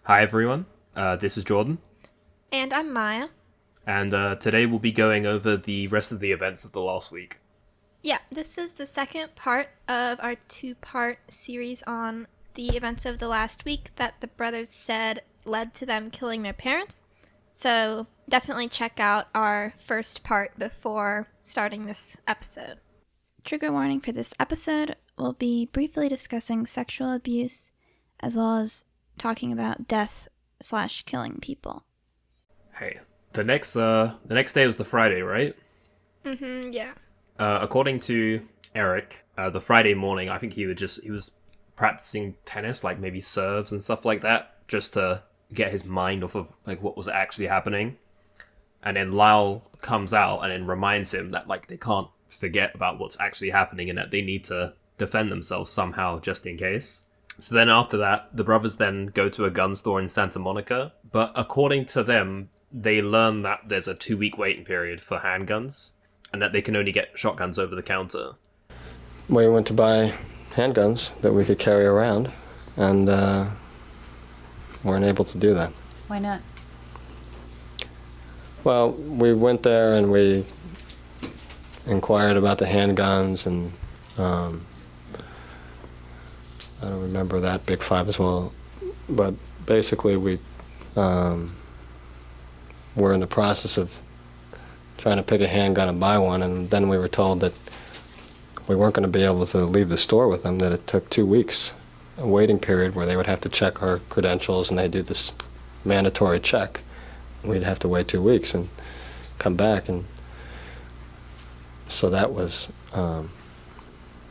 Hi everyone, this is Jordan, And I'm Maya. and today we'll be going over the rest of the events of the last week. Yeah, this is the second part of our two-part series on the events of the last week that the brothers said led to them killing their parents. So definitely check out our first part before starting this episode. Trigger warning for this episode, we'll be briefly discussing sexual abuse as well as talking about death/killing people. Hey, the next day was the Friday, right? Yeah. According to Erik, the Friday morning, I think he was practicing tennis, like maybe serves and stuff like that, just to get his mind off of like what was actually happening. And then Lyle comes out and then reminds him that like they can't forget about what's actually happening and that they need to defend themselves somehow just in case. So then after that, the brothers then go to a gun store in Santa Monica, but according to them, they learn that there's a 2 week waiting period for handguns and that they can only get shotguns over the counter. We went to buy handguns that we could carry around, and weren't able to do that. Why not? Well, we went there and we inquired about the handguns, and I don't remember that big five as well, but basically we were in the process of trying to pick a handgun and buy one, and then we were told that we weren't going to be able to leave the store with them, that it took 2 weeks, a waiting period where they would have to check our credentials, and they do this mandatory check. We'd have to wait 2 weeks and come back, and so that was,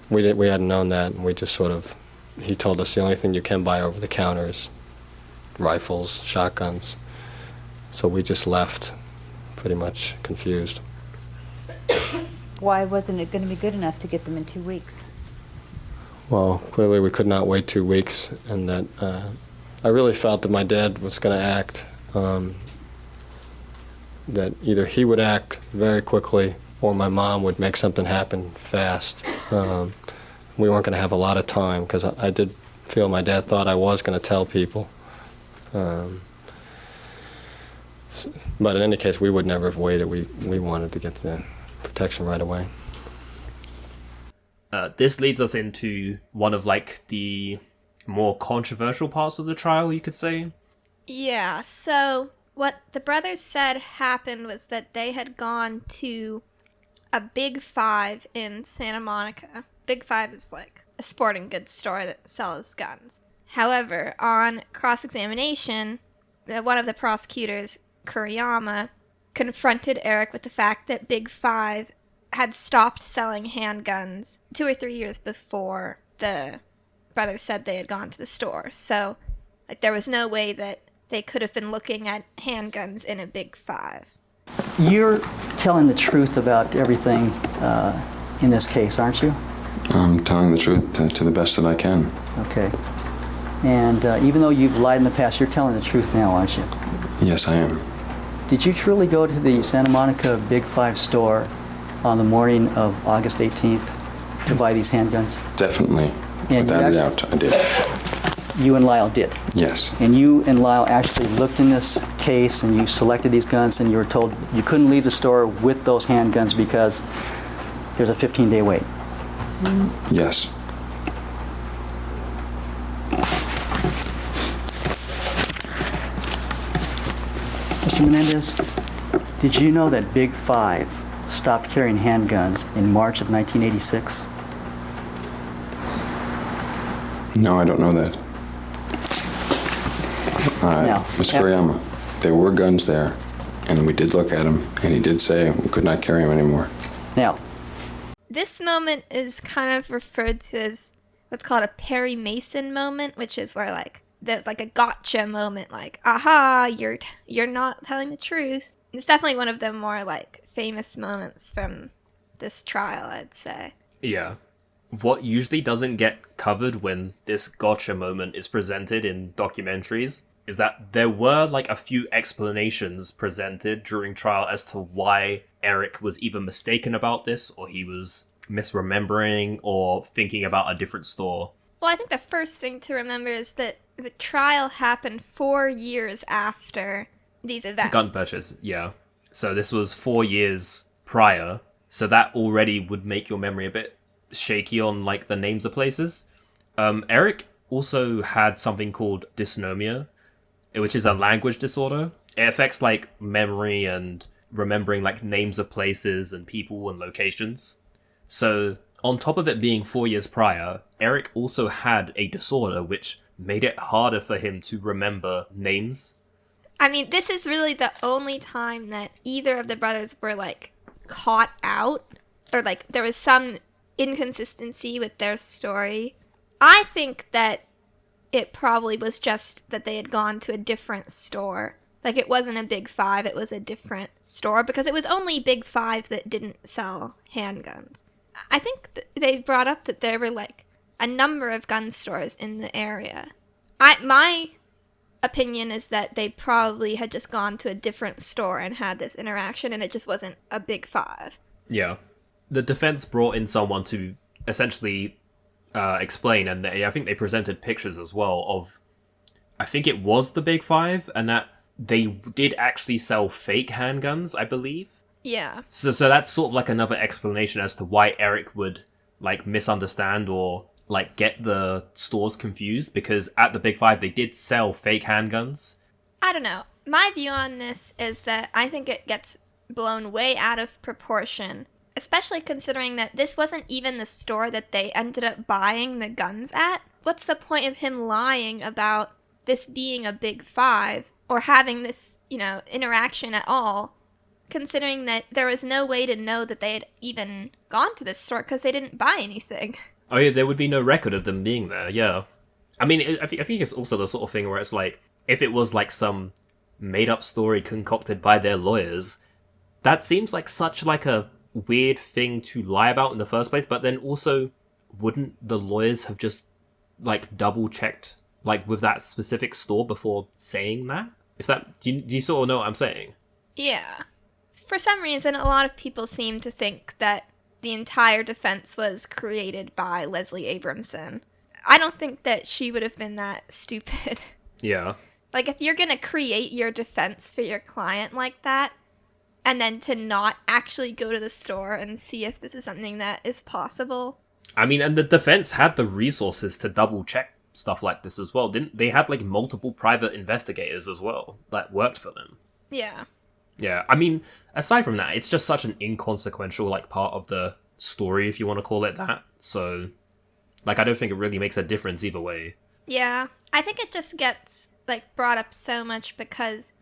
we hadn't known that, and we just sort of, he told us the only thing you can buy over the counter is rifles, shotguns, so we just left pretty much confused. Why wasn't it going to be good enough to get them in 2 weeks? Well, clearly we could not wait 2 weeks, and that I really felt that my dad was going to act, that either he would act very quickly or my mom would make something happen fast. We weren't going to have a lot of time, because I did feel my dad thought I was going to tell people. But in any case, we would never have waited. We wanted to get the protection right away. This leads us into one of like the more controversial parts of the trial, you could say. Yeah, so what the brothers said happened was that they had gone to a Big Five in Santa Monica. Big Five is like a sporting goods store that sells guns. However, on cross-examination, one of the prosecutors, Kuriyama, confronted Erik with the fact that Big Five had stopped selling handguns 2 or 3 years before the brothers said they had gone to the store. So, like, there was no way that they could have been looking at handguns in a Big Five. You're telling the truth about everything in this case, aren't you? I'm telling the truth to the best that I can. Okay. And even though you've lied in the past, you're telling the truth now, aren't you? Yes, I am. Did you truly go to the Santa Monica Big Five store on the morning of August 18th to buy these handguns? Definitely. And Without a doubt, I did. You and Lyle did? Yes. And you and Lyle actually looked in this case and you selected these guns, and you were told you couldn't leave the store with those handguns because there's a 15-day wait? Yes. Mr. Menendez, did you know that Big Five stopped carrying handguns in March of 1986? No, I don't know that. Now, Mr. Kuriyama, there were guns there, and we did look at them, and he did say we could not carry them anymore. Now, This moment is kind of referred to as what's called a Perry Mason moment, which is where like there's like a gotcha moment, like aha, you're not telling the truth. It's definitely one of the more like famous moments from this trial, I'd say. Yeah. What usually doesn't get covered when this gotcha moment is presented in documentaries is that there were like a few explanations presented during trial as to why Erik was either mistaken about this or he was misremembering or thinking about a different store. Well, I think the first thing to remember is that the trial happened 4 years after these events. Gun purchase, yeah. So this was 4 years prior, so that already would make your memory a bit shaky on like the names of places. Erik also had something called dysnomia, which is a language disorder. It affects like memory and remembering like names of places and people and locations. So on top of it being 4 years prior, Erik also had a disorder which made it harder for him to remember names. I mean, this is really the only time that either of the brothers were like caught out, or like there was some inconsistency with their story. I think that it probably was just that they had gone to a different store. Like, it wasn't a Big Five, it was a different store, because it was only Big Five that didn't sell handguns. I think they brought up that there were, like, a number of gun stores in the area. My opinion is that they probably had just gone to a different store and had this interaction, and it just wasn't a Big Five. Yeah. The defense brought in someone to essentially explain, and I think they presented pictures as well of, I think it was the Big Five, and that they did actually sell fake handguns, I believe. Yeah. So that's sort of like another explanation as to why Erik would like misunderstand or like get the stores confused, because at the Big Five they did sell fake handguns. I don't know. My view on this is that I think it gets blown way out of proportion, especially considering that this wasn't even the store that they ended up buying the guns at. What's the point of him lying about this being a Big Five or having this, interaction at all, considering that there was no way to know that they had even gone to this store because they didn't buy anything? Oh yeah, there would be no record of them being there, yeah. I mean, I think it's also the sort of thing where it's like, if it was like some made-up story concocted by their lawyers, that seems like such like a weird thing to lie about in the first place, but then also, wouldn't the lawyers have just like double-checked like with that specific store before saying that? If that, do you sort of know what I'm saying? Yeah. For some reason, a lot of people seem to think that the entire defense was created by Leslie Abramson. I don't think that she would have been that stupid. Yeah. Like, if you're gonna create your defense for your client like that, and then to not actually go to the store and see if this is something that is possible. I mean, and the defense had the resources to double-check stuff like this as well, didn't they? Had like multiple private investigators as well that worked for them. Yeah. Yeah, I mean, aside from that, it's just such an inconsequential like part of the story, if you want to call it that. So, like, I don't think it really makes a difference either way. Yeah, I think it just gets like brought up so much because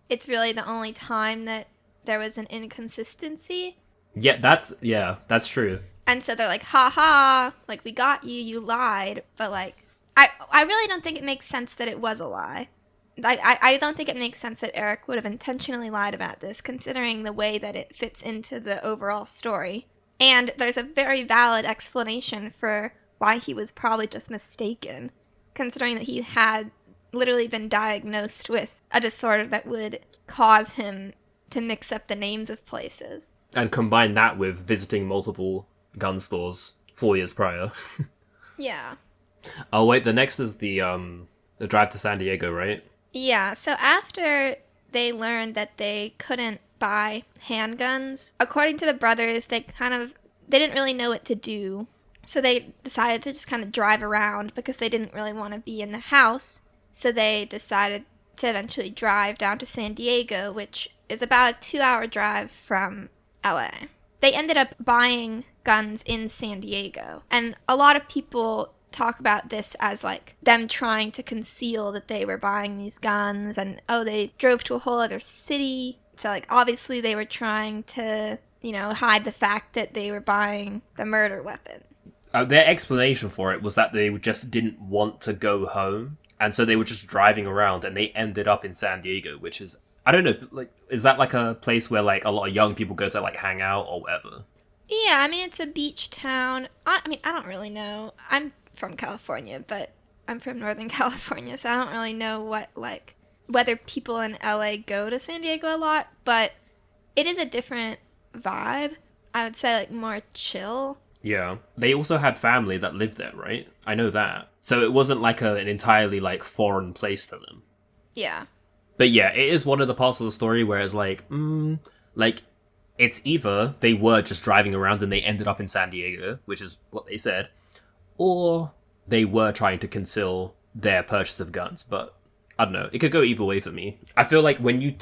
it's really the only time that there was an inconsistency. Yeah, that's true. And so they're like, ha ha, like, we got you, you lied. But like, I really don't think it makes sense that it was a lie. I don't think it makes sense that Erik would have intentionally lied about this, considering the way that it fits into the overall story. And there's a very valid explanation for why he was probably just mistaken, considering that he had literally been diagnosed with a disorder that would cause him to mix up the names of places. And combine that with visiting multiple gun stores 4 years prior. Yeah. Oh wait, the next is the drive to San Diego, right? Yeah, so after they learned that they couldn't buy handguns, according to the brothers, they didn't really know what to do. So they decided to just kind of drive around because they didn't really want to be in the house. So they decided to eventually drive down to San Diego, which is about a 2-hour drive from LA. They ended up buying guns in San Diego, and a lot of people talk about this as like them trying to conceal that they were buying these guns, and they drove to a whole other city, so like obviously they were trying to hide the fact that they were buying the murder weapon. Their explanation for it was that they just didn't want to go home, and so they were just driving around, and they ended up in San Diego, which is, I don't know, like, is that like a place where like a lot of young people go to like hang out or whatever? Yeah, I mean, it's a beach town. I don't really know. I'm from California, but I'm from Northern California, so I don't really know whether people in LA go to San Diego a lot, but it is a different vibe. I would say like more chill. Yeah. They also had family that lived there, right? I know that. So it wasn't like an entirely like foreign place to them. Yeah. But yeah, it is one of the parts of the story where it's like it's either they were just driving around and they ended up in San Diego, which is what they said, or they were trying to conceal their purchase of guns. But I don't know. It could go either way for me. I feel like when you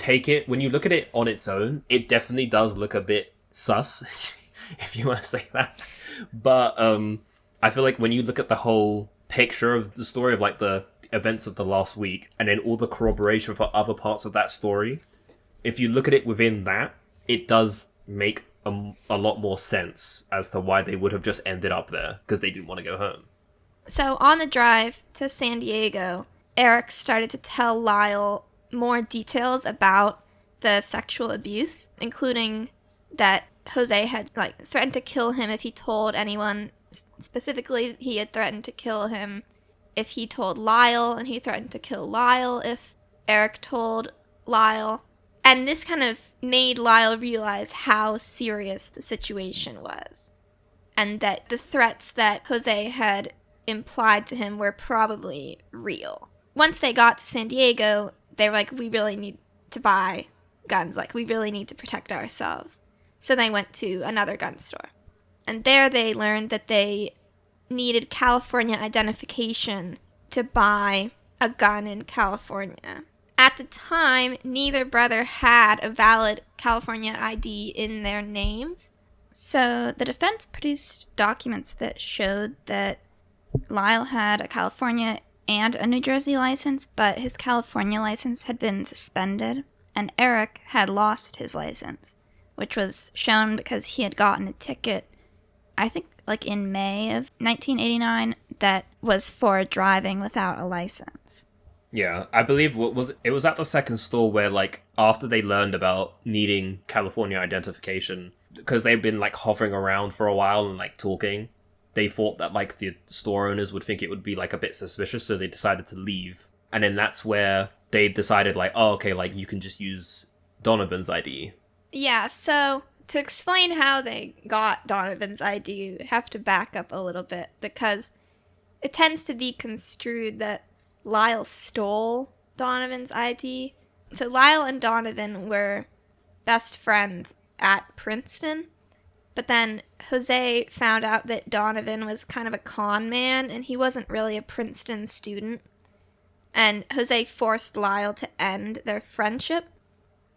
look at it on its own, it definitely does look a bit sus, if you want to say that. But I feel like when you look at the whole picture of the story of like the events of the last week and then all the corroboration for other parts of that story, if you look at it within that, it does make a lot more sense as to why they would have just ended up there, because they didn't want to go home. So on the drive to San Diego, Erik started to tell Lyle more details about the sexual abuse, including that Jose had like threatened to kill him if he told anyone. Specifically, he had threatened to kill him if he told Lyle, and he threatened to kill Lyle if Erik told Lyle. And this kind of made Lyle realize how serious the situation was, and that the threats that Jose had implied to him were probably real. Once they got to San Diego, they were like, we really need to buy guns. Like, we really need to protect ourselves. So they went to another gun store. And there they learned that they needed California identification to buy a gun in California. At the time, neither brother had a valid California ID in their names. So the defense produced documents that showed that Lyle had a California and a New Jersey license, but his California license had been suspended, and Erik had lost his license, which was shown because he had gotten a ticket, I think like in May of 1989, that was for driving without a license. Yeah, I believe it was at the second store where, like, after they learned about needing California identification, because they've been like hovering around for a while and like talking, they thought that like the store owners would think it would be like a bit suspicious, so they decided to leave. And then that's where they decided like, oh, okay, like you can just use Donovan's ID. Yeah, so to explain how they got Donovan's ID, you have to back up a little bit, because it tends to be construed that Lyle stole Donovan's ID. So Lyle and Donovan were best friends at Princeton, but then Jose found out that Donovan was kind of a con man and he wasn't really a Princeton student. And Jose forced Lyle to end their friendship.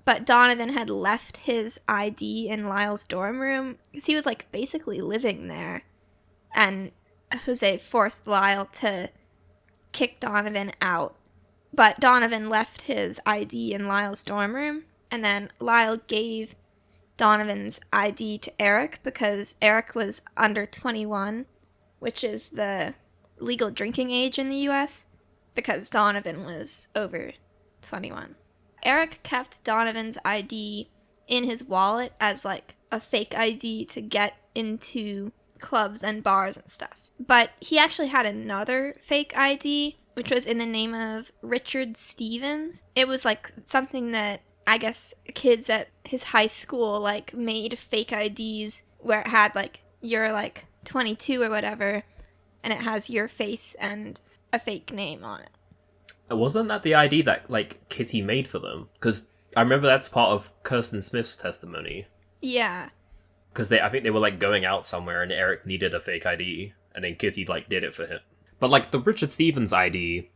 But Donovan had left his ID in Lyle's dorm room because he was like basically living there. And Jose forced Lyle to kick Donovan out. But Donovan left his ID in Lyle's dorm room. And then Lyle gave Donovan's ID to Erik because Erik was under 21, which is the legal drinking age in the U.S., because Donovan was over 21. Erik kept Donovan's ID in his wallet as like a fake ID to get into clubs and bars and stuff. But he actually had another fake ID, which was in the name of Richard Stevens. It was like something that I guess kids at his high school like made fake IDs where it had like you're like 22 or whatever, and it has your face and a fake name on it. Wasn't that the ID that like Kitty made for them? Because I remember that's part of Kirsten Smith's testimony. Yeah. Because I think they were like going out somewhere and Erik needed a fake ID, and then Kitty like did it for him. But like the Richard Stevens ID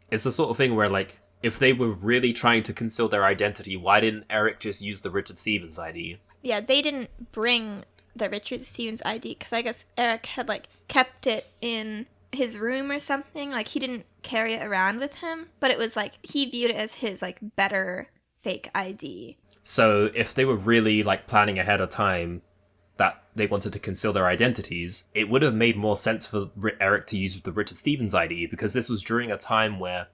is the sort of thing where like if they were really trying to conceal their identity, why didn't Erik just use the Richard Stevens ID? Yeah, they didn't bring the Richard Stevens ID because I guess Erik had like kept it in his room or something. Like he didn't carry it around with him, but it was like he viewed it as his like better fake ID. So if they were really like planning ahead of time that they wanted to conceal their identities, it would have made more sense for Erik to use the Richard Stevens ID, because this was during a time where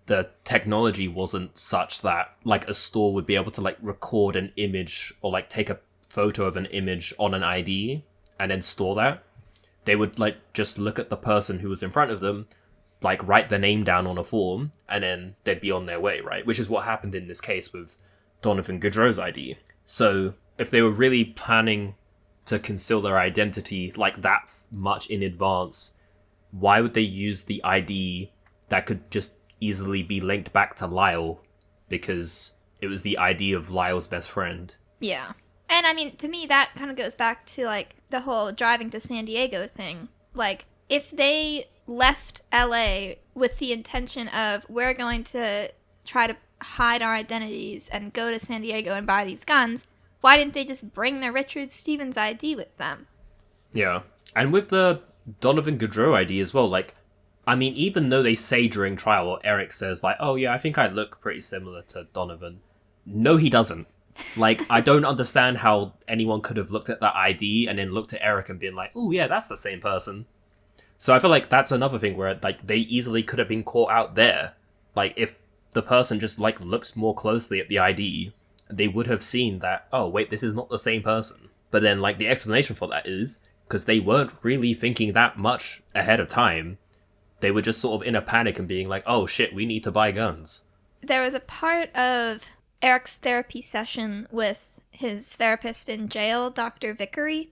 the technology wasn't such that like a store would be able to like record an image or like take a photo of an image on an ID and then store that. They would like just look at the person who was in front of them, like write their name down on a form, and then they'd be on their way, right? Which is what happened in this case with Donovan Goudreau's ID. So if they were really planning to conceal their identity like that much in advance, why would they use the ID that could just easily be linked back to Lyle? Because it was the ID of Lyle's best friend. Yeah. And I mean, to me, that kind of goes back to, like, the whole driving to San Diego thing. Like, if they left LA with the intention of, we're going to try to hide our identities and go to San Diego and buy these guns, why didn't they just bring the Richard Stevens ID with them? Yeah. And with the Donovan Goudreau ID as well, like, I mean, even though they say during trial, or Erik says, like, oh yeah, I think I look pretty similar to Donovan. No, he doesn't. Like, I don't understand how anyone could have looked at that ID and then looked at Erik and been like, oh yeah, that's the same person. So I feel like that's another thing where, like, they easily could have been caught out there. Like, if the person just, like, looked more closely at the ID, they would have seen that, oh wait, this is not the same person. But then, like, the explanation for that is because they weren't really thinking that much ahead of time. They were just sort of in a panic and being like, oh shit, we need to buy guns. There was a part of Erik's therapy session with his therapist in jail, Dr. Vickery,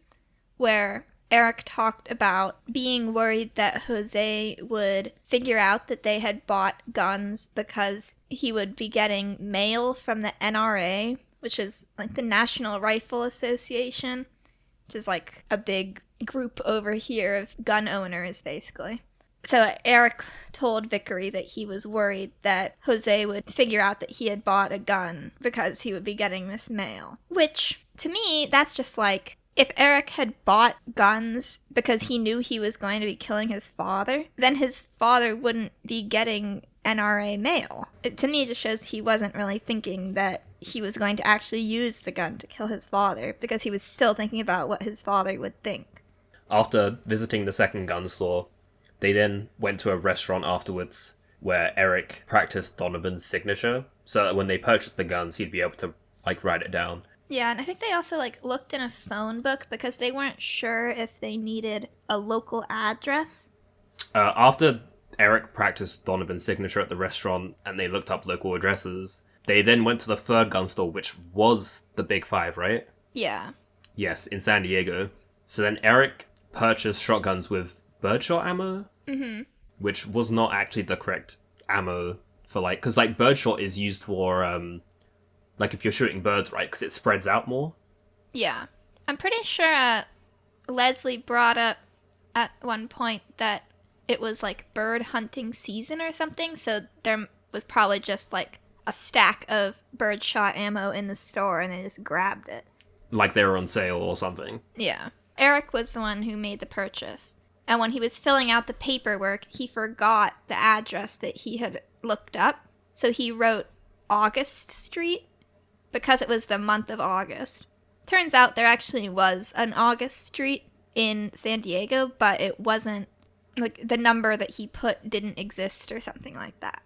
where Erik talked about being worried that Jose would figure out that they had bought guns because he would be getting mail from the NRA, which is like the National Rifle Association, which is like a big group over here of gun owners, basically. So Erik told Vickery that he was worried that Jose would figure out that he had bought a gun because he would be getting this mail. Which, to me, that's just like, if Erik had bought guns because he knew he was going to be killing his father, then his father wouldn't be getting NRA mail. To me, it just shows he wasn't really thinking that he was going to actually use the gun to kill his father, because he was still thinking about what his father would think. After visiting the second gun store, they then went to a restaurant afterwards where Erik practiced Donovan's signature, so that when they purchased the guns, he'd be able to, like, write it down. Yeah, and I think they also, like, looked in a phone book because they weren't sure if they needed a local address. After Erik practiced Donovan's signature at the restaurant and they looked up local addresses, they then went to the third gun store, which was the Big Five, right? Yeah. Yes, in San Diego. So then Erik purchased shotguns with birdshot ammo, which was not actually the correct ammo for, like, because, like, birdshot is used for, like, if you're shooting birds, right? Because it spreads out more. Yeah. I'm pretty sure Leslie brought up at one point that it was, like, bird hunting season or something, so there was probably just, like, a stack of birdshot ammo in the store and they just grabbed it. Like they were on sale or something. Yeah. Erik was the one who made the purchase. And when he was filling out the paperwork, he forgot the address that he had looked up. So he wrote August Street because it was the month of August. Turns out there actually was an August Street in San Diego, but it wasn't, like, the number that he put didn't exist or something like that.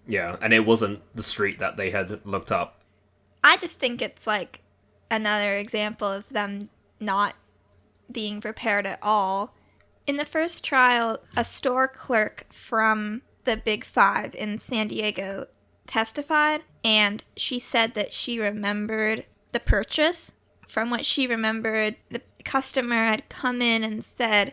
Yeah, and it wasn't the street that they had looked up. I just think it's, like, another example of them not being prepared at all. In the first trial, a store clerk from the Big Five in San Diego testified, and she said that she remembered the purchase. From what she remembered, the customer had come in and said,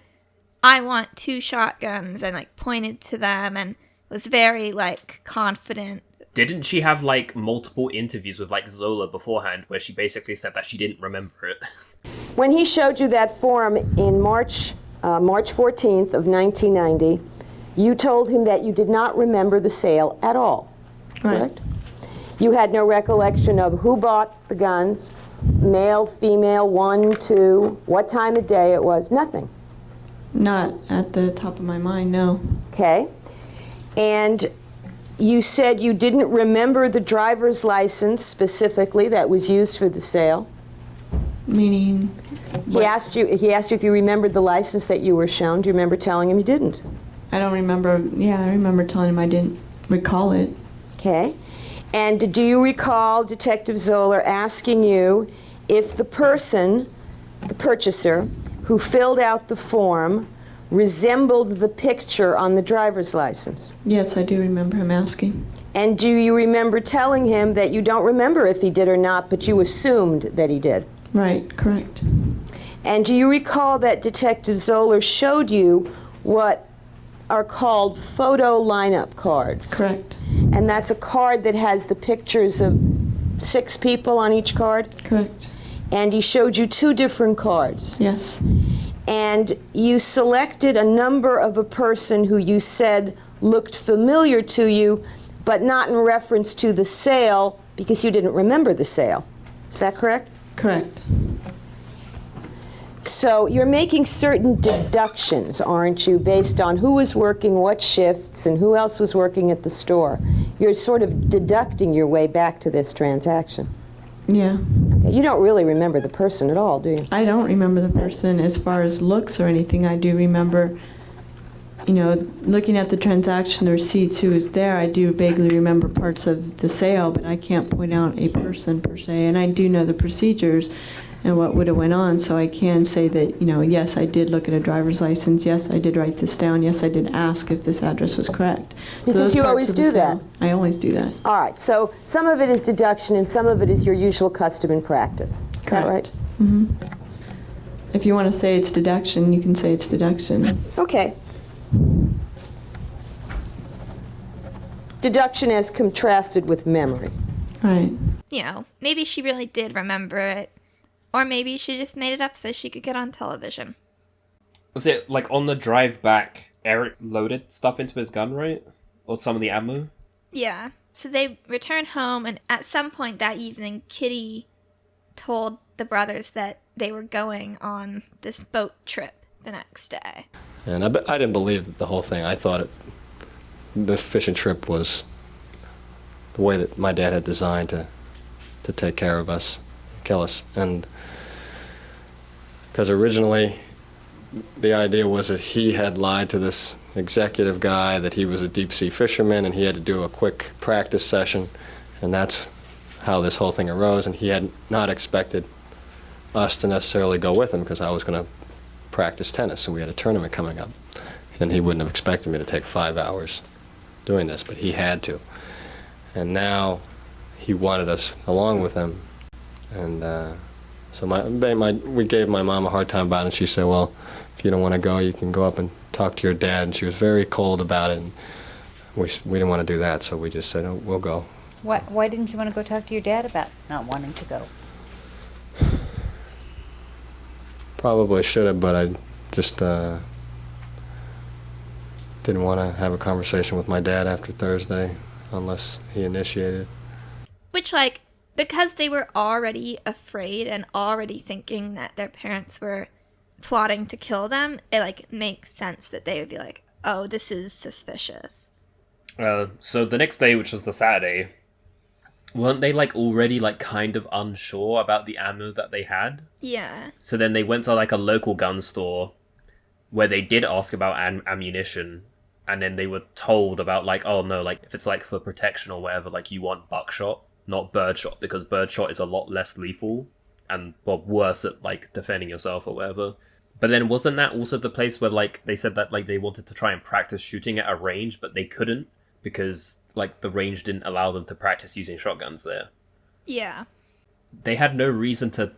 I want 2 shotguns, and, like, pointed to them and was very, like, confident. Didn't she have, like, multiple interviews with, like, Zola beforehand where she basically said that she didn't remember it? When he showed you that form in March 14th of 1990, you told him that you did not remember the sale at all, correct? Right. You had no recollection of who bought the guns, male, female, 1, 2, what time of day it was, nothing? Not at the top of my mind, no. Okay. And you said you didn't remember the driver's license specifically that was used for the sale. Meaning? He asked you if you remembered the license that you were shown. Do you remember telling him you didn't? I don't remember. Yeah, I remember telling him I didn't recall it. Okay. And do you recall Detective Zoller asking you if the person, the purchaser, who filled out the form resembled the picture on the driver's license? Yes, I do remember him asking. And do you remember telling him that you don't remember if he did or not, but you assumed that he did? Right, correct. And do you recall that Detective Zoller showed you what are called photo lineup cards? Correct. And that's a card that has the pictures of 6 people on each card? Correct. And he showed you 2 different cards. Yes. And you selected a number of a person who you said looked familiar to you, but not in reference to the sale because you didn't remember the sale. Is that correct? Correct. So you're making certain deductions, aren't you, based on who was working what shifts and who else was working at the store. You're sort of deducting your way back to this transaction. Yeah. Okay. You don't really remember the person at all, do you? I don't remember the person as far as looks or anything. I do remember, looking at the transaction, the receipts, who was there. I do vaguely remember parts of the sale, but I can't point out a person per se. And I do know the procedures and what would have went on, so I can say that, yes, I did look at a driver's license. Yes, I did write this down. Yes, I did ask if this address was correct. Because you always do that. I always do that. All right, so some of it is deduction and some of it is your usual custom and practice. Is that right? Mm-hmm. If you want to say it's deduction, you can say it's deduction. Okay. Deduction as contrasted with memory. Right. Maybe she really did remember it. Or maybe she just made it up so she could get on television. Was it like on the drive back, Erik loaded stuff into his gun, right? Or some of the ammo? Yeah. So they returned home, and at some point that evening, Kitty told the brothers that they were going on this boat trip the next day. And I didn't believe the whole thing. I thought the fishing trip was the way that my dad had designed to take care of us, kill us. And because originally the idea was that he had lied to this executive guy that he was a deep-sea fisherman and he had to do a quick practice session, and that's how this whole thing arose. And he had not expected us to necessarily go with him because I was going to practice tennis, and we had a tournament coming up. And he wouldn't have expected me to take 5 hours doing this, but he had to. And now he wanted us along with him. And so we gave my mom a hard time about it, and she said, well, if you don't want to go, you can go up and talk to your dad. And she was very cold about it, and we didn't want to do that, so we just said, oh, we'll go. Why didn't you want to go talk to your dad about not wanting to go? Probably should have, but I just didn't want to have a conversation with my dad after Thursday unless he initiated. Which, because they were already afraid and already thinking that their parents were plotting to kill them, it, makes sense that they would be like, oh, this is suspicious. So the next day, which was the Saturday, weren't they, already, kind of unsure about the ammo that they had? Yeah. So then they went to, a local gun store where they did ask about ammunition, and then they were told about, oh, no, if it's, for protection or whatever, you want buckshot, not birdshot, because birdshot is a lot less lethal and, worse at, defending yourself or whatever. But then wasn't that also the place where, they said that, they wanted to try and practice shooting at a range, but they couldn't because, the range didn't allow them to practice using shotguns there? Yeah. They had no reason to,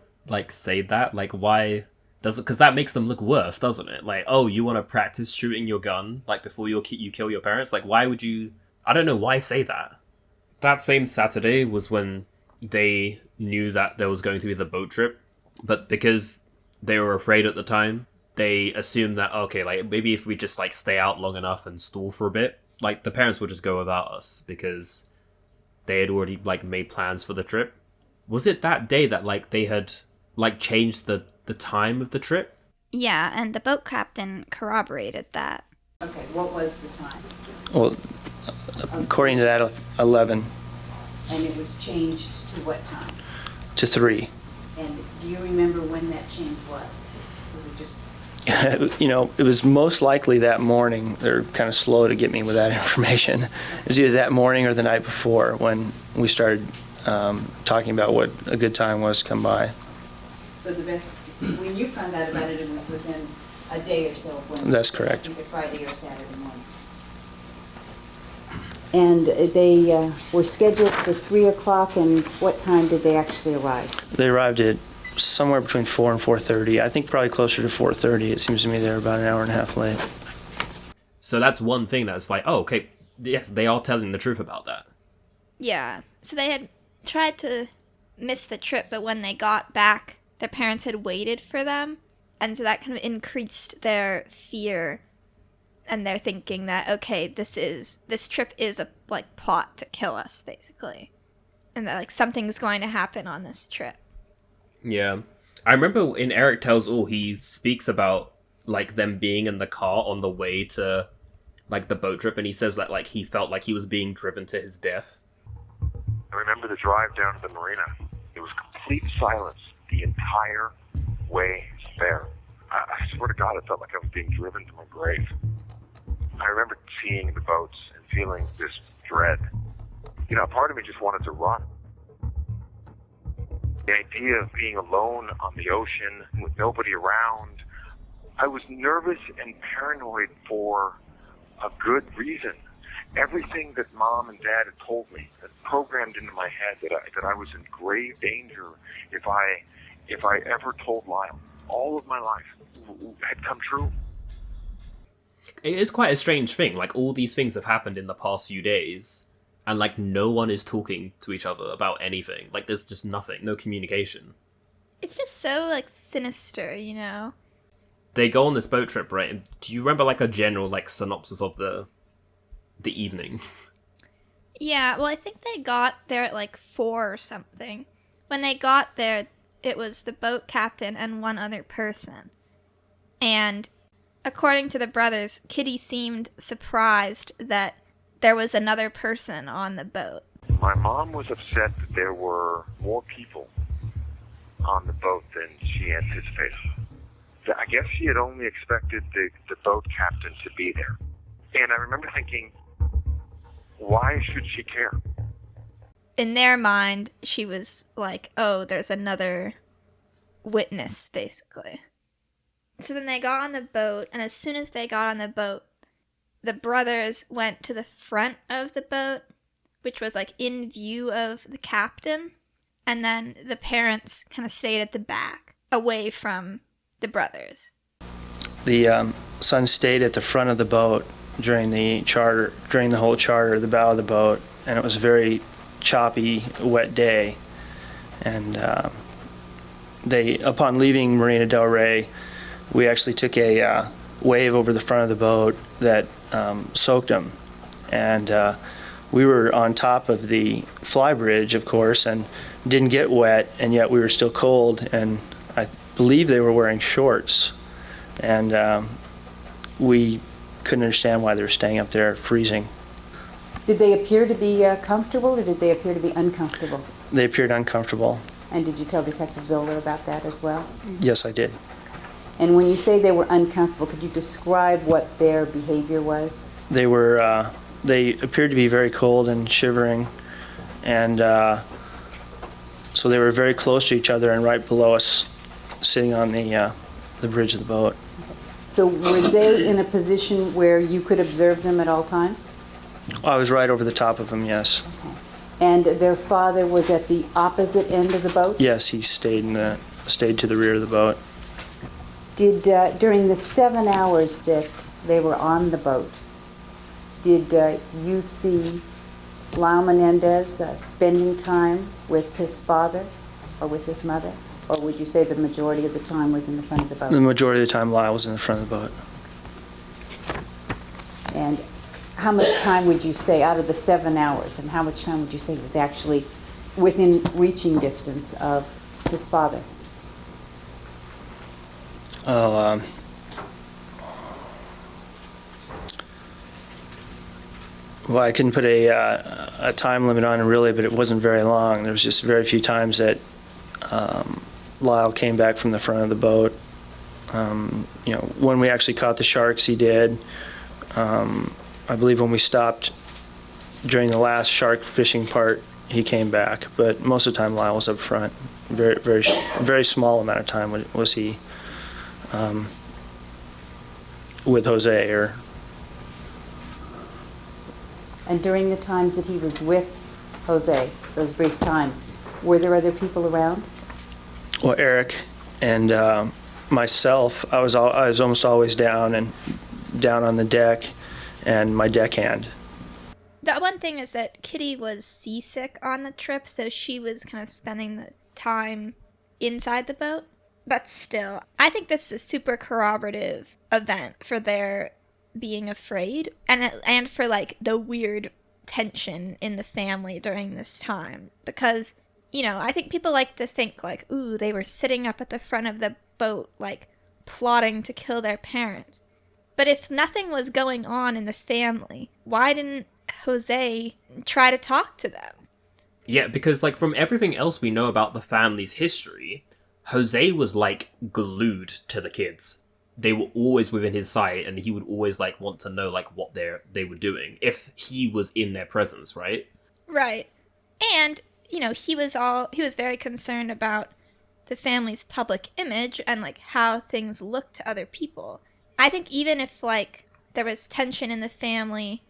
say that. Why? Because that makes them look worse, doesn't it? Oh, you want to practice shooting your gun, before you kill your parents? Why would you... I don't know, why say that? That same Saturday was when they knew that there was going to be the boat trip, but because they were afraid at the time, they assumed that, okay, maybe if we just, stay out long enough and stall for a bit, the parents would just go without us, because they had already, made plans for the trip. Was it that day that, they had, changed the time of the trip? Yeah, and the boat captain corroborated that. Okay, what was the time? Well, according to that, 11 And it was changed to what time? to 3. And do you remember when that change was? Was it just... It was most likely that morning. They're kind of slow to get me with that information. It was either that morning or the night before when we started talking about what a good time was to come by. So when you found out about it, it was within a day or so of when... That's correct. Either Friday or Saturday morning. And they were scheduled for 3 o'clock, and what time did they actually arrive? They arrived at somewhere between 4 and 4:30. I think probably closer to 4:30. It seems to me they're about an hour and a half late. So that's one thing that's like, oh, okay, yes, they are telling the truth about that. Yeah. So they had tried to miss the trip, but when they got back, their parents had waited for them. And so that kind of increased their fear. And they're thinking that, okay, this trip is a, like, plot to kill us, basically. And that, like, something's going to happen on this trip. Yeah. I remember in Erik Tells All, he speaks about, like, them being in the car on the way to, like, the boat trip, and he says that, like, he felt like he was being driven to his death. I remember the drive down to the marina. It was complete silence the entire way there. I swear to God, it felt like I was being driven to my grave. I remember seeing the boats and feeling this dread. You know, part of me just wanted to run. The idea of being alone on the ocean with nobody around, I was nervous and paranoid for a good reason. Everything that Mom and Dad had told me, that programmed into my head that I was in grave danger if I ever told Lyle, all of my life had come true. It is quite a strange thing. Like, all these things have happened in the past few days, and, like, no one is talking to each other about anything. Like, there's just nothing, no communication. It's just so, like, sinister, you know? They go on this boat trip, right? And do you remember, like, a general, like, synopsis of the evening? Yeah, well, I think they got there at, like, 4 or something. When they got there, it was the boat captain and one other person. And according to the brothers, Kitty seemed surprised that there was another person on the boat. My mom was upset that there were more people on the boat than she anticipated. I guess she had only expected the boat captain to be there. And I remember thinking, why should she care? In their mind, she was like, oh, there's another witness, basically. So then they got on the boat, and as soon as they got on the boat, the brothers went to the front of the boat, which was, like, in view of the captain, and then the parents kind of stayed at the back, away from the brothers. The son stayed at the front of the boat during the whole charter, the bow of the boat, and it was a very choppy, wet day. And upon leaving Marina Del Rey, we actually took a wave over the front of the boat that soaked them. And we were on top of the fly bridge, of course, and didn't get wet, and yet we were still cold, and I believe they were wearing shorts. And we couldn't understand why they were staying up there freezing. Did they appear to be comfortable, or did they appear to be uncomfortable? They appeared uncomfortable. And did you tell Detective Zoller about that as well? Yes, I did. And when you say they were uncomfortable, could you describe what their behavior was? They appeared to be very cold and shivering, and so they were very close to each other and right below us, sitting on the bridge of the boat. So were they in a position where you could observe them at all times? I was right over the top of them, yes. Okay. And their father was at the opposite end of the boat? Yes, he stayed to the rear of the boat. Did during the 7 hours that they were on the boat, did you see Lyle Menendez spending time with his father or with his mother? Or would you say the majority of the time was in the front of the boat? The majority of the time, Lyle was in the front of the boat. And how much time would you say, out of the 7 hours, and how much time would you say was actually within reaching distance of his father? Oh, well, I couldn't put a time limit on it really, but it wasn't very long. There was just very few times that Lyle came back from the front of the boat. When we actually caught the sharks, he did. I believe when we stopped during the last shark fishing part, he came back. But most of the time, Lyle was up front. Very, very, very small amount of time was he with Jose. And during the times that he was with Jose, those brief times, were there other people around? Well, Erik and myself, I was almost always down on the deck, and my deckhand. The one thing is that Kitty was seasick on the trip, so she was kind of spending the time inside the boat. But still, I think this is a super corroborative event for their being afraid and for like the weird tension in the family during this time. Because, you know, I think people like to think like, ooh, they were sitting up at the front of the boat, like plotting to kill their parents. But if nothing was going on in the family, why didn't Jose try to talk to them? Yeah, because like from everything else we know about the family's history, Jose was like glued to the kids. They were always within his sight, and he would always like want to know like what they were doing if he was in their presence, right? Right. And, you know, he was very concerned about the family's public image and like how things look to other people. I think even if like there was tension in the family,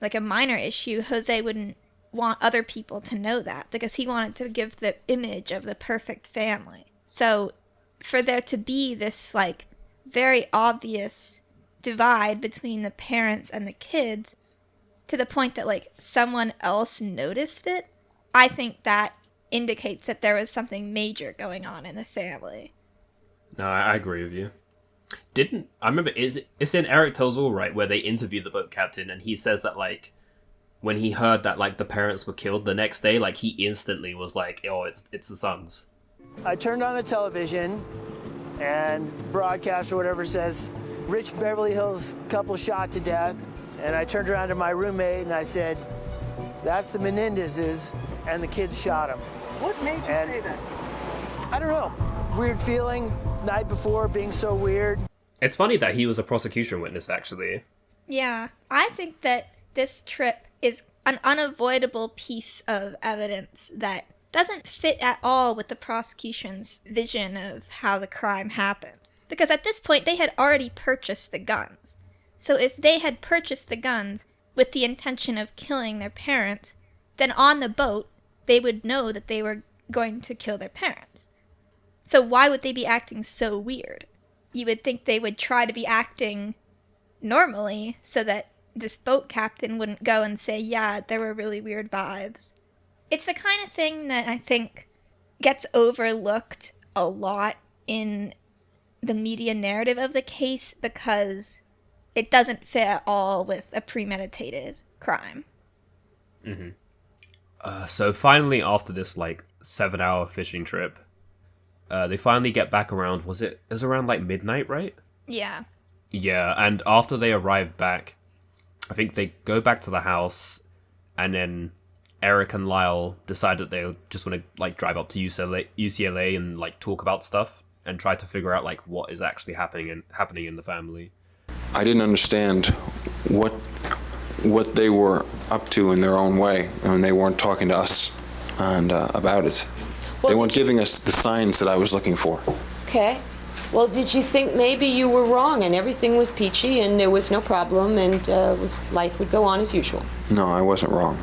like a minor issue, Jose wouldn't want other people to know that because he wanted to give the image of the perfect family. So for there to be this like very obvious divide between the parents and the kids to the point that like someone else noticed it, I think that indicates that there was something major going on in the family. No, I agree with you. I remember it's in Erik Tells All, right, where they interview the boat captain, and he says that like when he heard that like the parents were killed the next day, like he instantly was like, oh, it's the sons. I turned on the television and broadcast or whatever says, rich Beverly Hills couple shot to death. And I turned around to my roommate and I said, that's the Menendezes, and the kids shot him. What made you say that? I don't know. Weird feeling, night before, being so weird. It's funny that he was a prosecution witness, actually. Yeah, I think that this trip is an unavoidable piece of evidence that doesn't fit at all with the prosecution's vision of how the crime happened. Because at this point, they had already purchased the guns. So if they had purchased the guns with the intention of killing their parents, then on the boat, they would know that they were going to kill their parents. So why would they be acting so weird? You would think they would try to be acting normally so that this boat captain wouldn't go and say, yeah, there were really weird vibes. It's the kind of thing that I think gets overlooked a lot in the media narrative of the case because it doesn't fit at all with a premeditated crime. Mm-hmm. So finally, after this like 7-hour fishing trip, they finally get back around. It was around like midnight, right? Yeah. Yeah, and after they arrive back, I think they go back to the house, and then Erik and Lyle decide that they just want to like drive up to UCLA and like talk about stuff and try to figure out like what is actually happening in the family. I didn't understand what they were up to in their own way, and they weren't talking to us and about it. Well, they weren't giving us the signs that I was looking for. Okay. Well, did you think maybe you were wrong and everything was peachy and there was no problem and life would go on as usual? No, I wasn't wrong.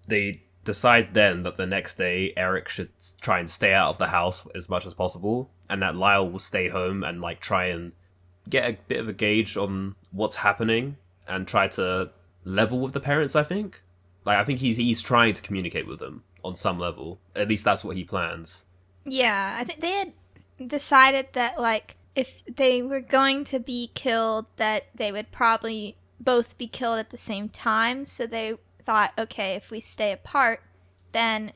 They decide then that the next day Erik should try and stay out of the house as much as possible, and that Lyle will stay home and like try and get a bit of a gauge on what's happening and try to level with the parents. I think he's trying to communicate with them on some level. At least that's what he plans. Yeah, I think they had decided that like if they were going to be killed, that they would probably both be killed at the same time. So they thought, okay, if we stay apart, then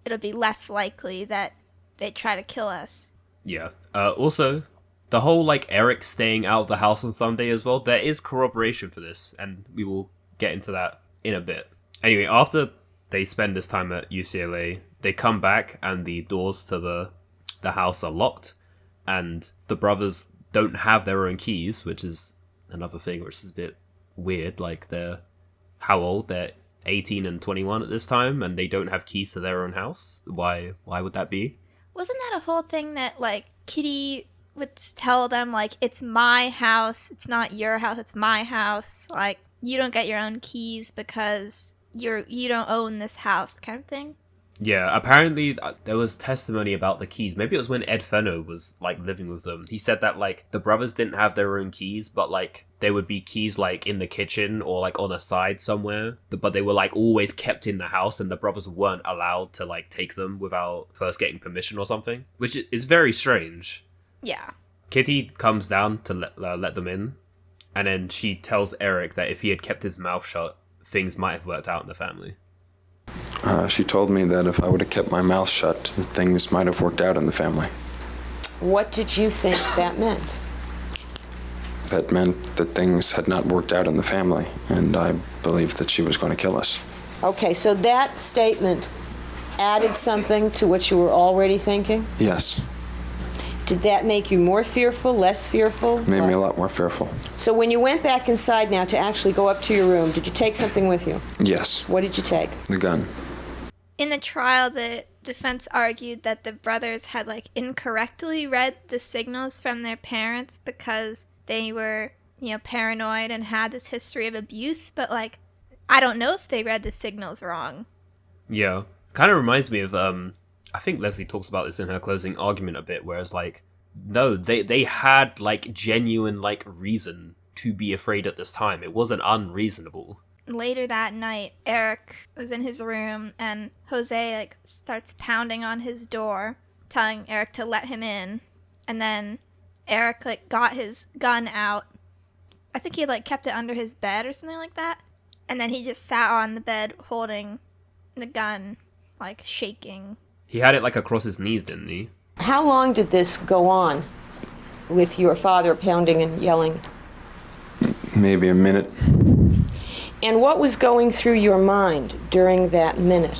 it'll be less likely that they try to kill us. Yeah. Also, the whole like Erik staying out of the house on Sunday as well, there is corroboration for this, and we will get into that in a bit. Anyway, after they spend this time at UCLA, they come back and the doors to the house are locked, and the brothers don't have their own keys, which is another thing which is a bit weird. Like, they're how old? They're 18 and 21 at this time, and they don't have keys to their own house. Why would that be? Wasn't that a whole thing that like Kitty would tell them, like, it's my house, it's not your house, it's my house, like, you don't get your own keys because you don't own this house, kind of thing? Yeah, apparently there was testimony about the keys. Maybe it was when Ed Fenno was like living with them. He said that like the brothers didn't have their own keys, but like there would be keys like in the kitchen or like on a side somewhere. But they were like always kept in the house, and the brothers weren't allowed to like take them without first getting permission or something, which is very strange. Yeah. Kitty comes down to let them in, and then she tells Erik that if he had kept his mouth shut, things might have worked out in the family. She told me that if I would have kept my mouth shut, things might have worked out in the family. What did you think that meant? That meant that things had not worked out in the family, and I believed that she was going to kill us. Okay, so that statement added something to what you were already thinking? Yes. Did that make you more fearful, less fearful? It made me a lot more fearful. So when you went back inside now to actually go up to your room, did you take something with you? Yes. What did you take? The gun. In the trial, the defense argued that the brothers had like incorrectly read the signals from their parents because they were, paranoid and had this history of abuse, but like I don't know if they read the signals wrong. Yeah. Kind of reminds me of I think Leslie talks about this in her closing argument a bit, whereas like no, they had like genuine like reason to be afraid at this time. It wasn't unreasonable. Later that night, Erik was in his room and Jose like starts pounding on his door, telling Erik to let him in. And then Erik like got his gun out. I think he like kept it under his bed or something like that. And then he just sat on the bed holding the gun, like shaking. He had it like across his knees, didn't he? How long did this go on with your father pounding and yelling? Maybe a minute. And what was going through your mind during that minute?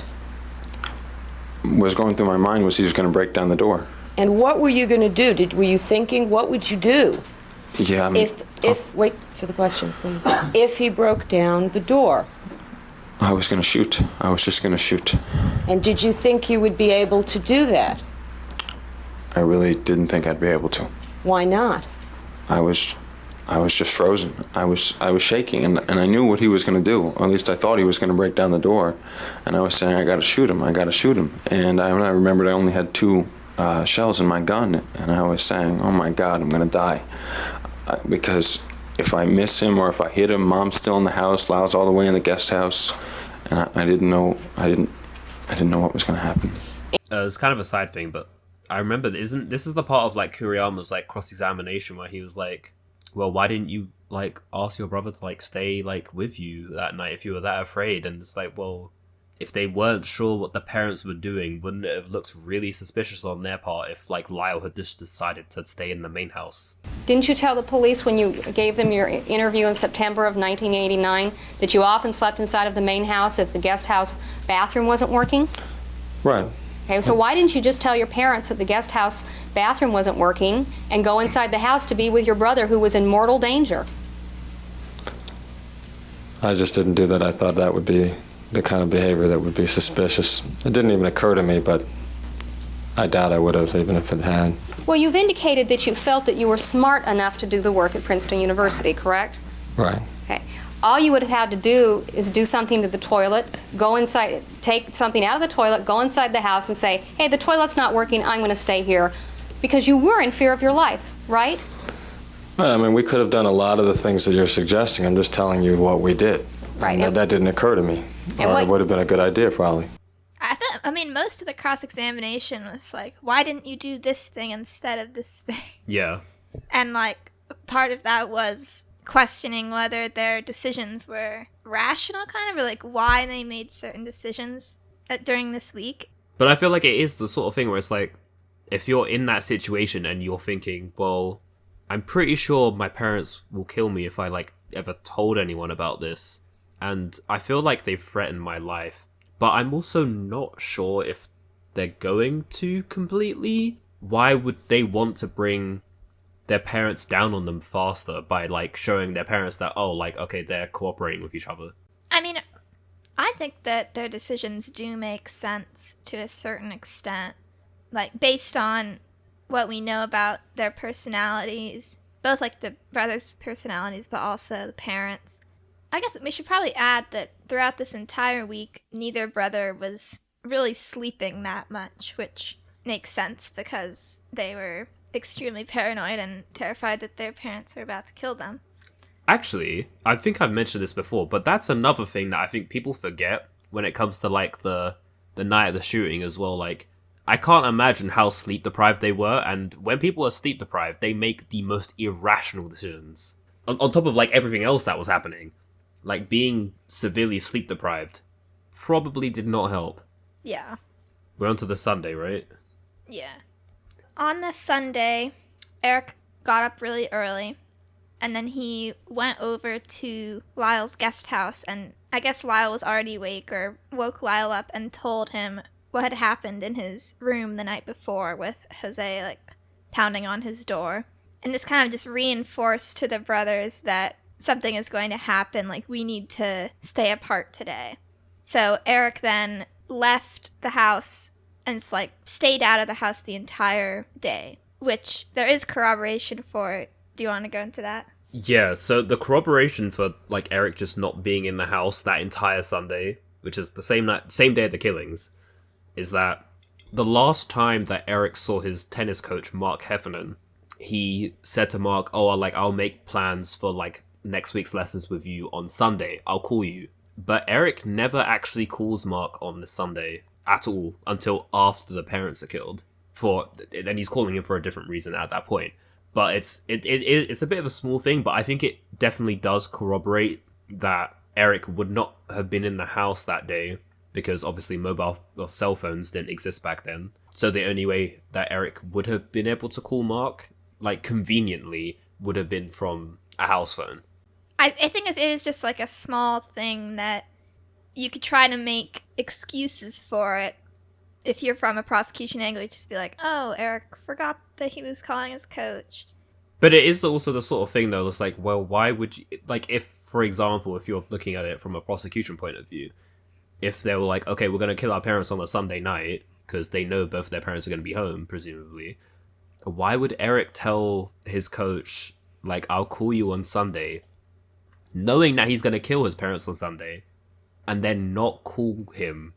What was going through my mind was he was going to break down the door. And what were you going to do? Were you thinking, what would you do? Yeah. Wait for the question, please. If he broke down the door? I was going to shoot. I was just going to shoot. And did you think you would be able to do that? I really didn't think I'd be able to. Why not? I was just frozen. I was shaking, and I knew what he was going to do. Or at least I thought he was going to break down the door. And I was saying, I got to shoot him. I got to shoot him. And I remembered I only had 2 shells in my gun, and I was saying, oh my God, I'm going to die. Because if I miss him or if I hit him, Mom's still in the house, Lyle's all the way in the guest house, and I didn't know what was going to happen. It's kind of a side thing, but I remember this is the part of like Kuriyama's like cross-examination where he was like, well, why didn't you like ask your brother to like stay like with you that night if you were that afraid? And it's like, well, if they weren't sure what the parents were doing, wouldn't it have looked really suspicious on their part if like Lyle had just decided to stay in the main house? Didn't you tell the police when you gave them your interview in September of 1989 that you often slept inside of the main house if the guest house bathroom wasn't working? Right. Okay, so why didn't you just tell your parents that the guest house bathroom wasn't working and go inside the house to be with your brother who was in mortal danger? I just didn't do that. I thought that would be the kind of behavior that would be suspicious. It didn't even occur to me, but I doubt I would have, even if it had. Well, you've indicated that you felt that you were smart enough to do the work at Princeton University, correct? Right. Okay. All you would have had to do is do something to the toilet, go inside, take something out of the toilet, go inside the house and say, hey, the toilet's not working, I'm going to stay here. Because you were in fear of your life, right? Well, I mean, we could have done a lot of the things that you're suggesting. I'm just telling you what we did. Right. And that didn't occur to me. Or it would have been a good idea, probably. I mean, most of the cross-examination was like, why didn't you do this thing instead of this thing? Yeah. And like, part of that was questioning whether their decisions were rational, kind of, or like why they made certain decisions during this week. But I feel like it is the sort of thing where it's like, if you're in that situation and you're thinking, well, I'm pretty sure my parents will kill me if I like ever told anyone about this. And I feel like they've threatened my life. But I'm also not sure if they're going to completely. Why would they want to bring their parents down on them faster by like showing their parents that, oh, like, okay, they're cooperating with each other? I mean, I think that their decisions do make sense to a certain extent. Like, based on what we know about their personalities, both like the brothers' personalities, but also the parents. I guess we should probably add that throughout this entire week, neither brother was really sleeping that much, which makes sense because they were extremely paranoid and terrified that their parents were about to kill them. Actually, I think I've mentioned this before, but that's another thing that I think people forget when it comes to like the night of the shooting as well. Like, I can't imagine how sleep deprived they were, and when people are sleep deprived, they make the most irrational decisions. On top of like everything else that was happening, like being severely sleep deprived probably did not help. Yeah. We're on to the Sunday, right? Yeah. On the Sunday, Erik got up really early, and then he went over to Lyle's guest house, and I guess Lyle was already awake or woke Lyle up and told him what had happened in his room the night before with Jose, like, pounding on his door. And this kind of just reinforced to the brothers that something is going to happen, like, we need to stay apart today. So Erik then left the house and, like, stayed out of the house the entire day, which there is corroboration for. Do you want to go into that? Yeah, so the corroboration for like Erik just not being in the house that entire Sunday, which is the same day of the killings, is that the last time that Erik saw his tennis coach Mark Heffernan, he said to Mark, "Oh, I'll make plans for like next week's lessons with you on Sunday. I'll call you." But Erik never actually calls Mark on the Sunday at all until after the parents are killed. And he's calling him for a different reason at that point. But it's a bit of a small thing, but I think it definitely does corroborate that Erik would not have been in the house that day because obviously mobile or cell phones didn't exist back then. So the only way that Erik would have been able to call Mark, like conveniently, would have been from a house phone. I think it is just like a small thing that you could try to make excuses for it. If you're from a prosecution angle, you just be like, "Oh, Erik forgot that he was calling his coach." But it is also the sort of thing, though, that's like, well, why would you... Like, if, for example, if you're looking at it from a prosecution point of view, if they were like, okay, we're going to kill our parents on a Sunday night, because they know both their parents are going to be home, presumably, why would Erik tell his coach, like, "I'll call you on Sunday," knowing that he's going to kill his parents on Sunday, and then not call him?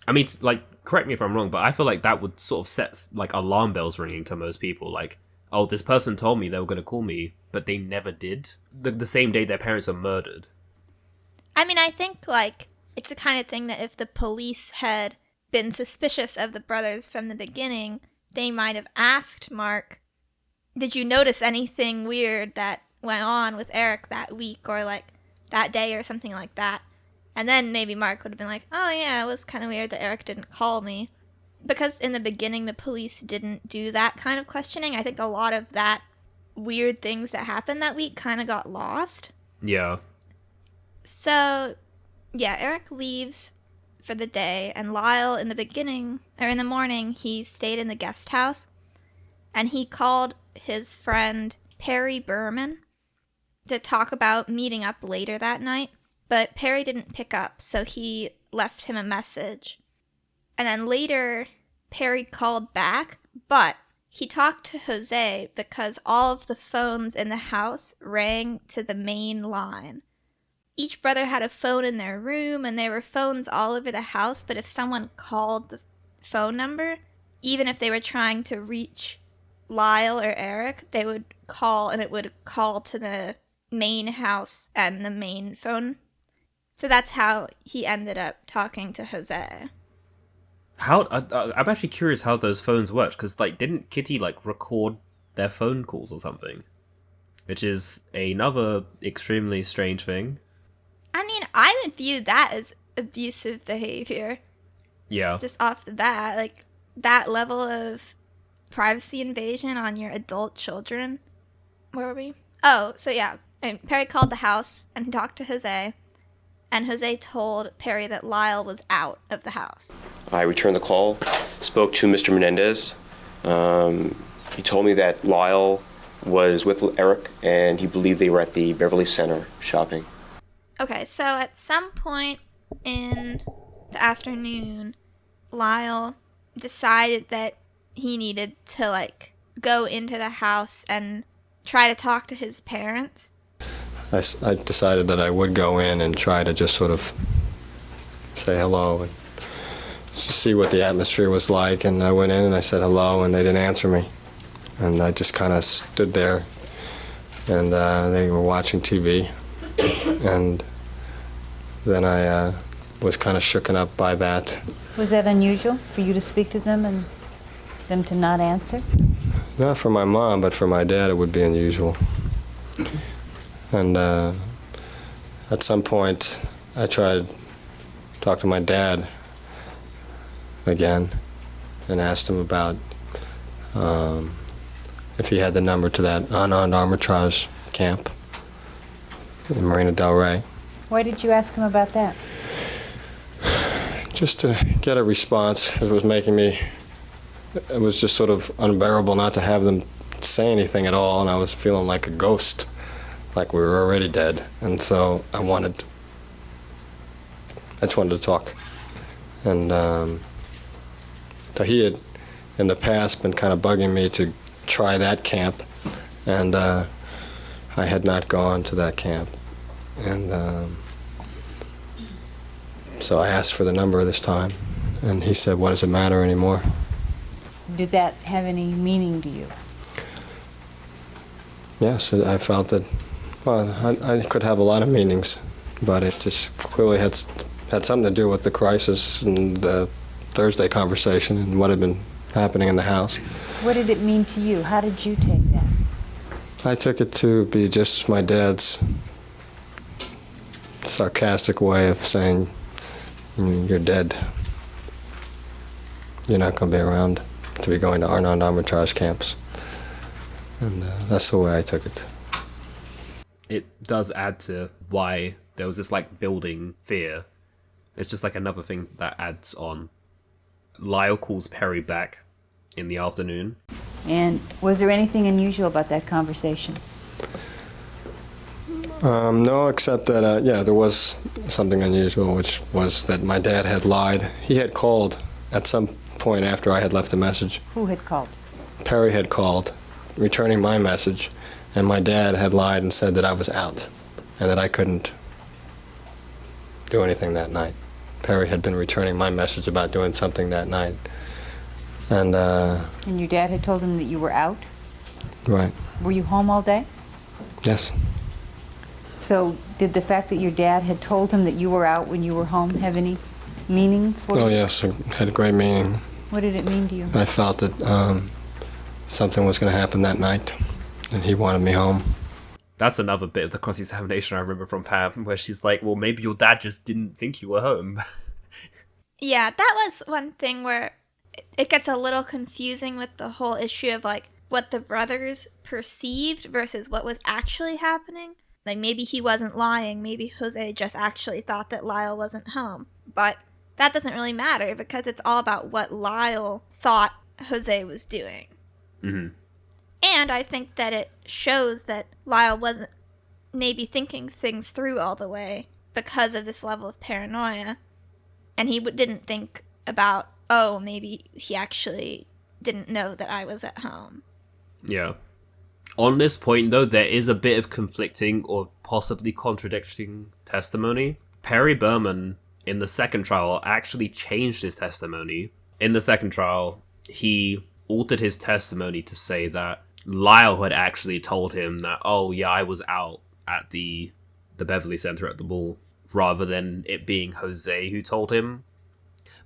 I mean, like, correct me if I'm wrong, but I feel like that would sort of set, like, alarm bells ringing to most people. Like, oh, this person told me they were going to call me, but they never did. The same day their parents are murdered. I mean, I think, like, it's the kind of thing that if the police had been suspicious of the brothers from the beginning, they might have asked Mark, "Did you notice anything weird that went on with Erik that week or, like, that day or something like that?" And then maybe Mark would have been like, "Oh yeah, it was kind of weird that Erik didn't call me." Because in the beginning the police didn't do that kind of questioning, I think a lot of that weird things that happened that week kind of got lost. Yeah. So, yeah, Erik leaves for the day, and Lyle in the morning, he stayed in the guest house, and he called his friend Perry Berman to talk about meeting up later that night. But Perry didn't pick up, so he left him a message. And then later, Perry called back, but he talked to Jose because all of the phones in the house rang to the main line. Each brother had a phone in their room, and there were phones all over the house, but if someone called the phone number, even if they were trying to reach Lyle or Erik, they would call, and it would call to the main house and the main phone. So that's how he ended up talking to Jose. I'm actually curious how those phones worked, because, like, didn't Kitty, like, record their phone calls or something? Which is another extremely strange thing. I mean, I would view that as abusive behavior. Yeah. Just off the bat, like, that level of privacy invasion on your adult children. Where were we? Oh, so yeah, and Perry called the house and talked to Jose. And Jose told Perry that Lyle was out of the house. I returned the call, spoke to Mr. Menendez. He told me that Lyle was with Erik, and he believed they were at the Beverly Center shopping. Okay, so at some point in the afternoon, Lyle decided that he needed to, like, go into the house and try to talk to his parents. I decided that I would go in and try to just sort of say hello and see what the atmosphere was like, and I went in and I said hello, and they didn't answer me. And I just kind of stood there, and they were watching TV, and then I was kind of shooken up by that. Was that unusual for you to speak to them and them to not answer? Not for my mom, but for my dad it would be unusual. And at some point I tried to talk to my dad again and asked him about if he had the number to that unarmed arbitrage camp in Marina Del Rey. Why did you ask him about that? Just to get a response. It was just sort of unbearable not to have them say anything at all, and I was feeling like a ghost, like we were already dead. And so I just wanted to talk. And so he had, in the past, been kind of bugging me to try that camp, and I had not gone to that camp. And so I asked for the number this time, and he said, "What does it matter anymore?" Did that have any meaning to you? Yes, I felt that, well, I could have a lot of meanings, but it just clearly had something to do with the crisis and the Thursday conversation and what had been happening in the house. What did it mean to you? How did you take that? I took it to be just my dad's sarcastic way of saying, "You're dead. You're not going to be around to be going to unarmed arbitrage camps." And that's the way I took it. It does add to why there was this like building fear. It's just like another thing that adds on. Lyle calls Perry back in the afternoon. And was there anything unusual about that conversation? No, except that, there was something unusual, which was that my dad had lied. He had called at some point after I had left a message. Who had called? Perry had called, returning my message, and my dad had lied and said that I was out and that I couldn't do anything that night. Perry had been returning my message about doing something that night. And your dad had told him that you were out? Right. Were you home all day? Yes. So did the fact that your dad had told him that you were out when you were home have any meaning for you? Oh, yes, it had a great meaning. What did it mean to you? I felt that something was going to happen that night, and he wanted me home. That's another bit of the cross-examination I remember from Pam, where she's like, well, maybe your dad just didn't think you were home. Yeah, that was one thing where it gets a little confusing with the whole issue of, like, what the brothers perceived versus what was actually happening. Like, maybe he wasn't lying. Maybe Jose just actually thought that Lyle wasn't home. But that doesn't really matter because it's all about what Lyle thought Jose was doing. Mm-hmm. And I think that it shows that Lyle wasn't maybe thinking things through all the way because of this level of paranoia. And he didn't think about, oh, maybe he actually didn't know that I was at home. Yeah. On this point, though, there is a bit of conflicting or possibly contradicting testimony. Perry Berman, in the second trial, actually changed his testimony. In the second trial, he altered his testimony to say that Lyle had actually told him that, oh, yeah, I was out at the Beverly Center at the mall, rather than it being Jose who told him.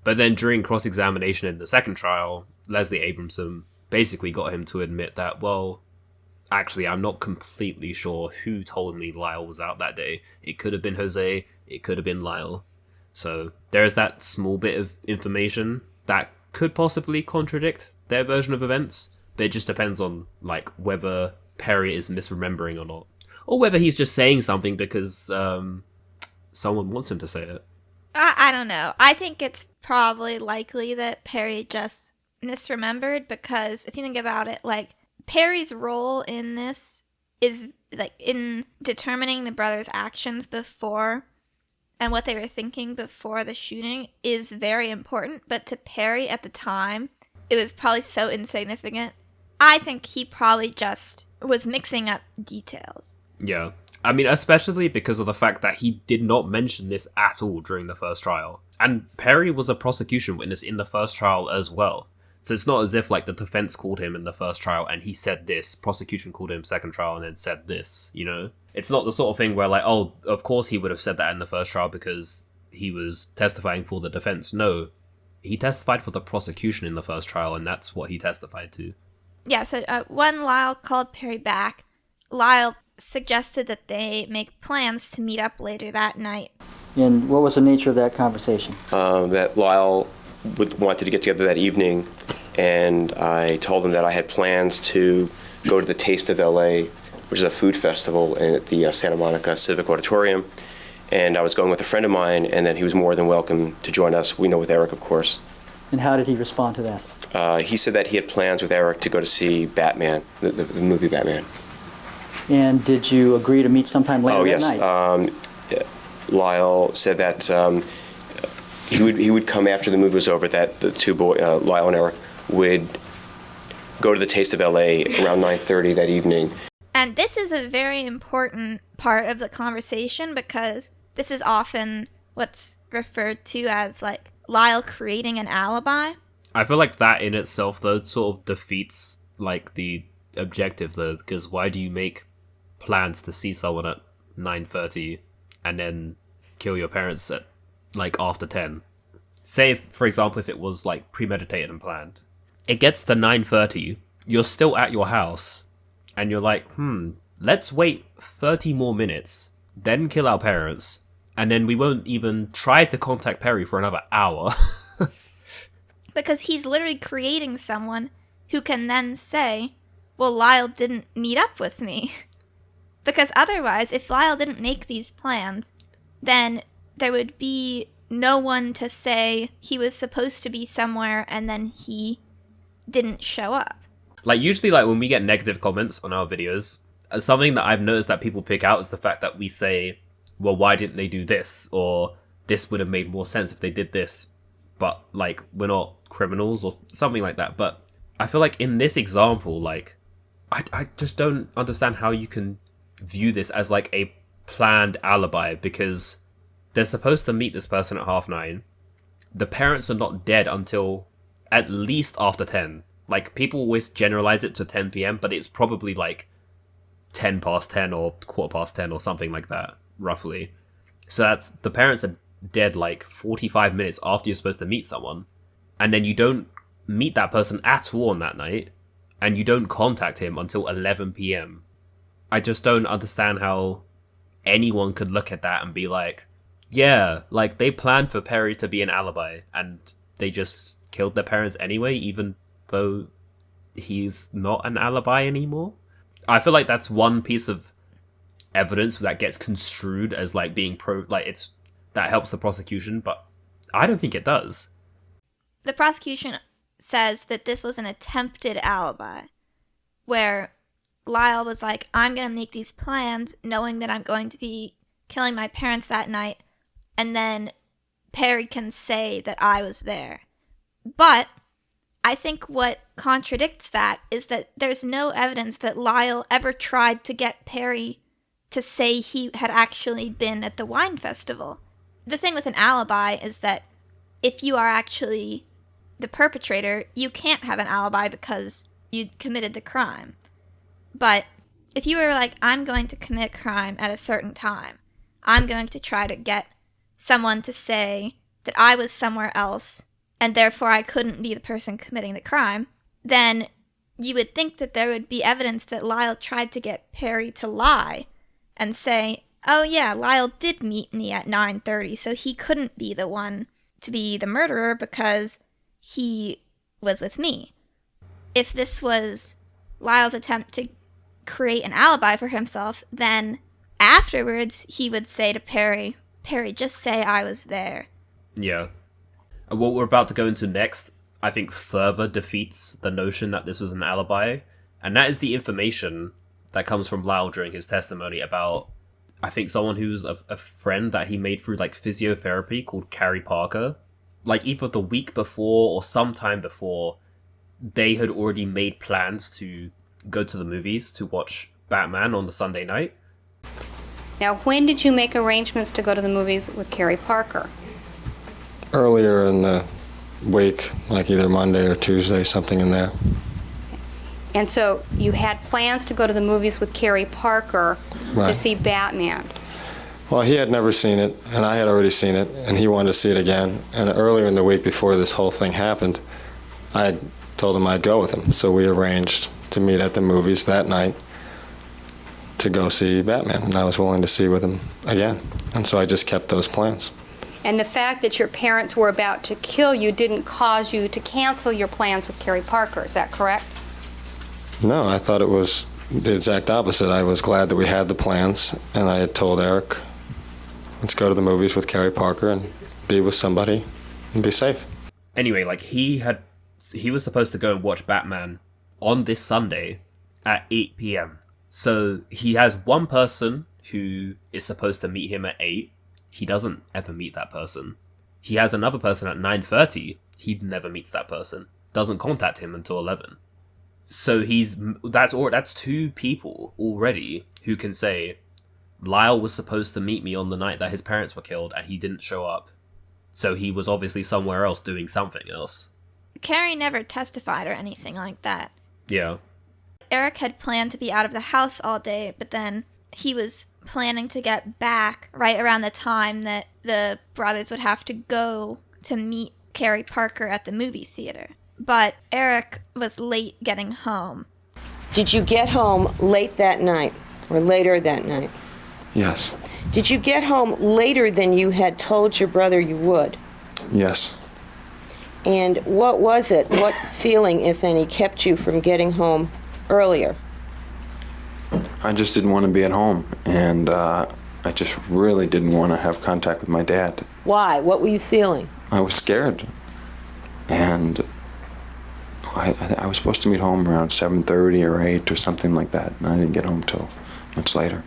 But then during cross-examination in the second trial, Leslie Abramson basically got him to admit that, well, actually, I'm not completely sure who told me Lyle was out that day. It could have been Jose, it could have been Lyle. So there's that small bit of information that could possibly contradict their version of events. But it just depends on, like, whether Perry is misremembering or not. Or whether he's just saying something because someone wants him to say it. I don't know. I think it's probably likely that Perry just misremembered because if you think about it, like, Perry's role in this is, like, in determining the brothers' actions before and what they were thinking before the shooting is very important. But to Perry at the time, it was probably so insignificant. I think he probably just was mixing up details. Yeah. I mean, especially because of the fact that he did not mention this at all during the first trial. And Perry was a prosecution witness in the first trial as well. So it's not as if like the defense called him in the first trial and he said this, prosecution called him second trial and then said this, you know? It's not the sort of thing where like, oh, of course he would have said that in the first trial because he was testifying for the defense. No, he testified for the prosecution in the first trial and that's what he testified to. Yeah, so when Lyle called Perry back, Lyle suggested that they make plans to meet up later that night. And what was the nature of that conversation? That Lyle wanted to get together that evening, and I told him that I had plans to go to the Taste of LA, which is a food festival at the Santa Monica Civic Auditorium, and I was going with a friend of mine, and that he was more than welcome to join us. We know with Erik, of course. And how did he respond to that? He said that he had plans with Erik to go to see Batman, the movie Batman. And did you agree to meet sometime later that night? Lyle said that he would come after the movie was over, that the two boys, Lyle and Erik, would go to the Taste of LA around 9:30 that evening. And this is a very important part of the conversation because this is often what's referred to as like Lyle creating an alibi. I feel like that in itself though sort of defeats like the objective though, because why do you make plans to see someone at 9:30 and then kill your parents at like after 10? Say for example if it was like premeditated and planned, it gets to 9:30, you're still at your house and you're like, let's wait 30 more minutes, then kill our parents, and then we won't even try to contact Perry for another hour. Because he's literally creating someone who can then say, well, Lyle didn't meet up with me. Because otherwise, if Lyle didn't make these plans, then there would be no one to say he was supposed to be somewhere and then he didn't show up. Like usually like when we get negative comments on our videos, something that I've noticed that people pick out is the fact that we say, well, why didn't they do this? Or this would have made more sense if they did this. But like we're not criminals or something like that. But I feel like in this example, like I just don't understand how you can view this as like a planned alibi, because they're supposed to meet this person at 9:30. The parents are not dead until at least after 10. Like people always generalize it to 10 p.m, but it's probably like 10 past 10 or 10:15 or something like that, roughly. So that's, the parents are dead like 45 minutes after you're supposed to meet someone, and then you don't meet that person at all on that night, and you don't contact him until 11 p.m. I just don't understand how anyone could look at that and be like, yeah, like they planned for Perry to be an alibi and they just killed their parents anyway, even though he's not an alibi anymore. I feel like that's one piece of evidence that gets construed as like being it's that helps the prosecution, but I don't think it does. The prosecution says that this was an attempted alibi, where Lyle was like, I'm going to make these plans knowing that I'm going to be killing my parents that night, and then Perry can say that I was there. But I think what contradicts that is that there's no evidence that Lyle ever tried to get Perry to say he had actually been at the wine festival. The thing with an alibi is that if you are actually the perpetrator, you can't have an alibi because you committed the crime. But if you were like, I'm going to commit a crime at a certain time, I'm going to try to get someone to say that I was somewhere else and therefore I couldn't be the person committing the crime, then you would think that there would be evidence that Lyle tried to get Perry to lie and say, oh yeah, Lyle did meet me at 9:30, so he couldn't be the one to be the murderer because he was with me. If this was Lyle's attempt to create an alibi for himself, then afterwards he would say to Perry, just say I was there. Yeah. And what we're about to go into next, I think further defeats the notion that this was an alibi, and that is the information that comes from Lyle during his testimony about, I think, someone who's a friend that he made through like physiotherapy called Carrie Parker. Like either the week before or sometime before, they had already made plans to go to the movies to watch Batman on the Sunday night. Now, when did you make arrangements to go to the movies with Carrie Parker? Earlier in the week, like either Monday or Tuesday, something in there. And so you had plans to go to the movies with Carrie Parker to Right. see Batman. Well, he had never seen it, and I had already seen it, and he wanted to see it again. And earlier in the week before this whole thing happened, I had told him I'd go with him. So we arranged to meet at the movies that night to go see Batman, and I was willing to see with him again. And so I just kept those plans. And the fact that your parents were about to kill you didn't cause you to cancel your plans with Carrie Parker, is that correct? No, I thought it was the exact opposite. I was glad that we had the plans, and I had told Erik, let's go to the movies with Carrie Parker and be with somebody and be safe. Anyway, like he was supposed to go and watch Batman on this Sunday at 8 p.m. So he has one person who is supposed to meet him at 8. He doesn't ever meet that person. He has another person at 9:30. He never meets that person. Doesn't contact him until 11. So that's two people already who can say, Lyle was supposed to meet me on the night that his parents were killed and he didn't show up. So he was obviously somewhere else doing something else. Carrie never testified or anything like that. Yeah. Erik had planned to be out of the house all day, but then he was planning to get back right around the time that the brothers would have to go to meet Carrie Parker at the movie theater. But Erik was late getting home. Did you get home late that night or later that night? Yes. Did you get home later than you had told your brother you would? Yes. And what was it? What feeling, if any, kept you from getting home earlier? I just didn't want to be at home, and I just really didn't want to have contact with my dad. Why? What were you feeling? I was scared, and I was supposed to meet home around 7:30 or 8 or something like that, and I didn't get home till much later.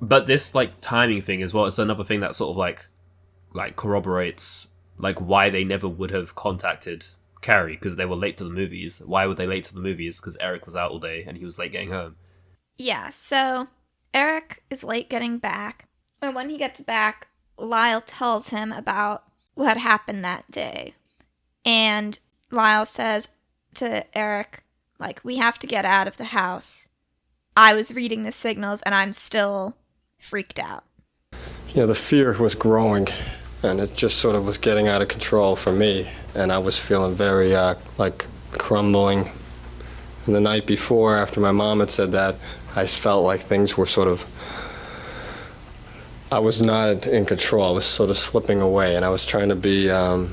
But this like timing thing as well is another thing that sort of like corroborates like why they never would have contacted Carrie, because they were late to the movies. Why were they late to the movies? Because Erik was out all day and he was late getting home. Yeah, so Erik is late getting back. And when he gets back, Lyle tells him about what happened that day. And Lyle says to Erik, like, we have to get out of the house. I was reading the signals and I'm still freaked out. Yeah, the fear was growing, and it just sort of was getting out of control for me, and I was feeling very, like, crumbling. And the night before, after my mom had said that, I felt like things were sort of, I was not in control. I was sort of slipping away, and I was trying to be, I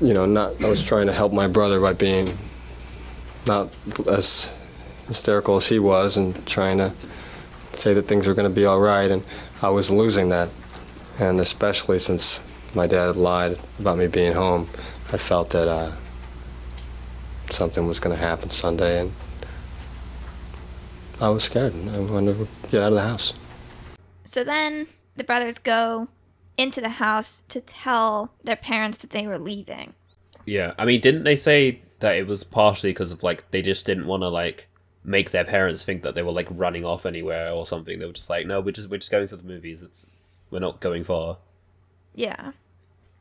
was trying to help my brother by being not as hysterical as he was and trying to say that things were going to be all right, and I was losing that. And especially since my dad lied about me being home, I felt that something was going to happen Sunday, and I was scared, and I wanted to get out of the house. So then the brothers go into the house to tell their parents that they were leaving. Yeah, I mean, didn't they say that it was partially because of like they just didn't want to like make their parents think that they were like running off anywhere or something? They were just like, no, we're just going to the movies. We're not going far. Yeah.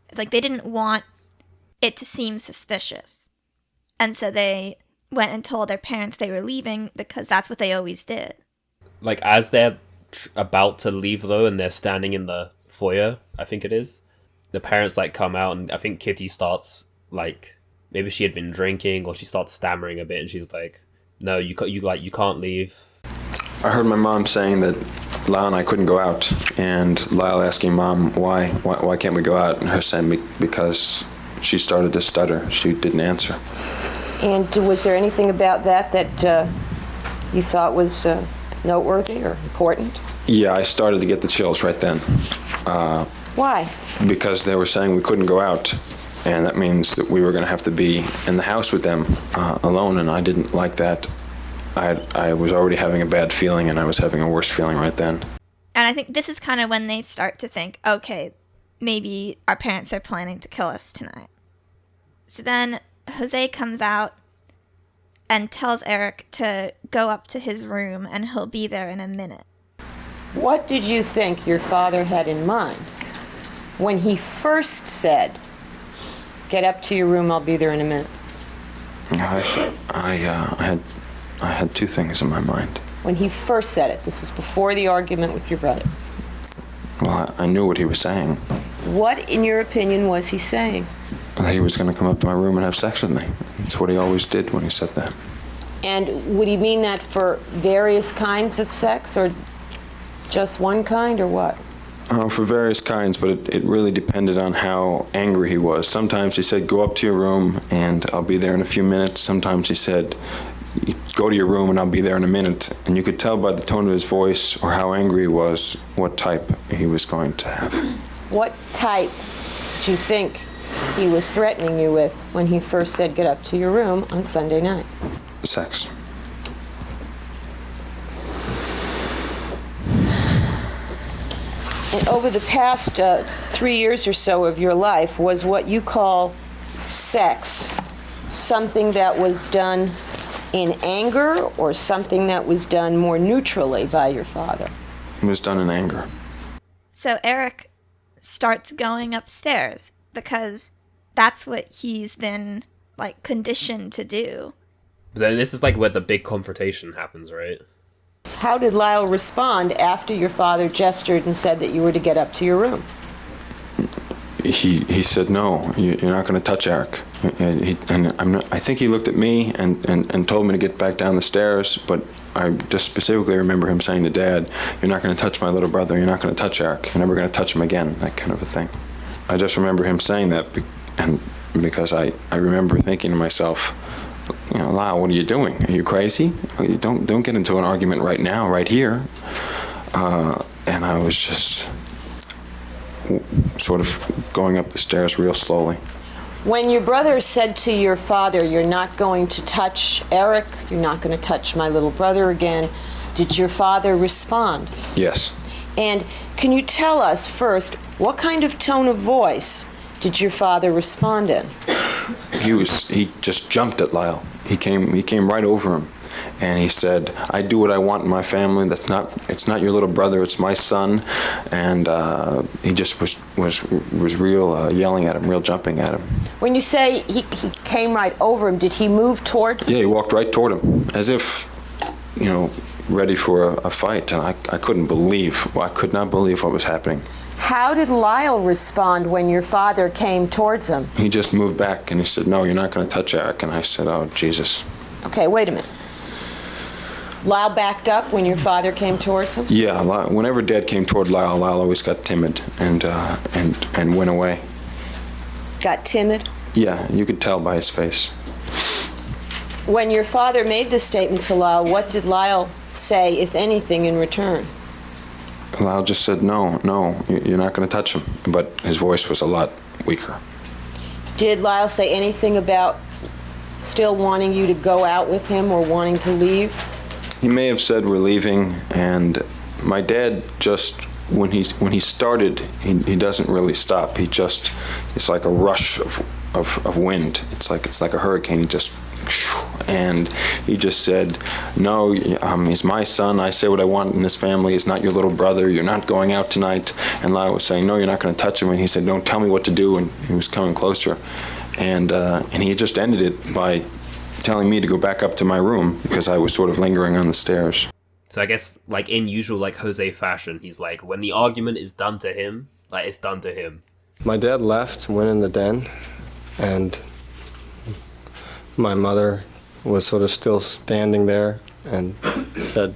It's like they didn't want it to seem suspicious. And so they went and told their parents they were leaving because that's what they always did. Like, as they're about to leave, though, and they're standing in the foyer, I think it is, the parents, like, come out, and I think Kitty starts, like, maybe she had been drinking, or she starts stammering a bit, and she's like, no, you can't leave. I heard my mom saying that Lyle and I couldn't go out, and Lyle asking Mom why can't we go out, and her saying because she started to stutter. She didn't answer. And was there anything about that you thought was noteworthy or important? Yeah, I started to get the chills right then. Why? Because they were saying we couldn't go out, and that means that we were going to have to be in the house with them alone, and I didn't like that. I was already having a bad feeling, and I was having a worse feeling right then. And I think this is kind of when they start to think, okay, maybe our parents are planning to kill us tonight. So then Jose comes out and tells Erik to go up to his room and he'll be there in a minute. What did you think your father had in mind? when he first said, "Get up to your room, I'll be there in a minute"? I had two things in my mind. When he first said it, this is before the argument with your brother. Well, I knew what he was saying. What, in your opinion, was he saying? That he was going to come up to my room and have sex with me. That's what he always did when he said that. And would he mean that for various kinds of sex, or just one kind, or what? For various kinds, but it really depended on how angry he was. Sometimes he said, "Go up to your room and I'll be there in a few minutes." Sometimes he said, "Go to your room and I'll be there in a minute." And you could tell by the tone of his voice or how angry he was what type he was going to have. What type do you think he was threatening you with when he first said, "Get up to your room" on Sunday night? Sex. And over the past 3 years or so of your life, was what you call sex something that was done in anger or something that was done more neutrally by your father? It was done in anger. So Erik starts going upstairs because that's what he's been, like, conditioned to do. But then this is like where the big confrontation happens, right? How did Lyle respond after your father gestured and said that you were to get up to your room? He said, "No, you're not going to touch Erik." I think he looked at me and told me to get back down the stairs, but I just specifically remember him saying to Dad, "You're not going to touch my little brother. You're not going to touch Erik. You're never going to touch him again," that kind of a thing. I just remember him saying that, and because I remember thinking to myself, "Lyle, what are you doing? Are you crazy? Don't get into an argument right now, right here." And I was just sort of going up the stairs real slowly. When your brother said to your father, "You're not going to touch Erik, you're not going to touch my little brother again," did your father respond? Yes. And can you tell us first, what kind of tone of voice did your father respond in? He just jumped at Lyle. He came right over him, and he said, "I do what I want in my family. It's not your little brother. It's my son." And he just was real yelling at him, real jumping at him. When you say he came right over him, did he move towards him? Yeah, he walked right toward him, as if, ready for a fight. And I could not believe what was happening. How did Lyle respond when your father came towards him? He just moved back and he said, "No, you're not going to touch Erik." And I said, "Oh, Jesus." Okay, wait a minute. Lyle backed up when your father came towards him? Yeah, whenever Dad came toward Lyle always got timid and went away. Got timid? Yeah, you could tell by his face. When your father made this statement to Lyle, what did Lyle say, if anything, in return? Lyle just said, "No, you're not going to touch him." But his voice was a lot weaker. Did Lyle say anything about still wanting you to go out with him or wanting to leave? He may have said we're leaving, and my dad just, when he started, he doesn't really stop. It's like a rush of wind. It's like a hurricane. And he just said, "No, he's my son. I say what I want in this family. He's not your little brother. You're not going out tonight." And Lyle was saying, "No, you're not going to touch him." And he said, "Don't tell me what to do." And he was coming closer. And he just ended it by telling me to go back up to my room because I was sort of lingering on the stairs. So I guess, like, in usual, like, Jose fashion, he's like, when the argument is done to him, like, it's done to him. My dad left, went in the den, and my mother was sort of still standing there and said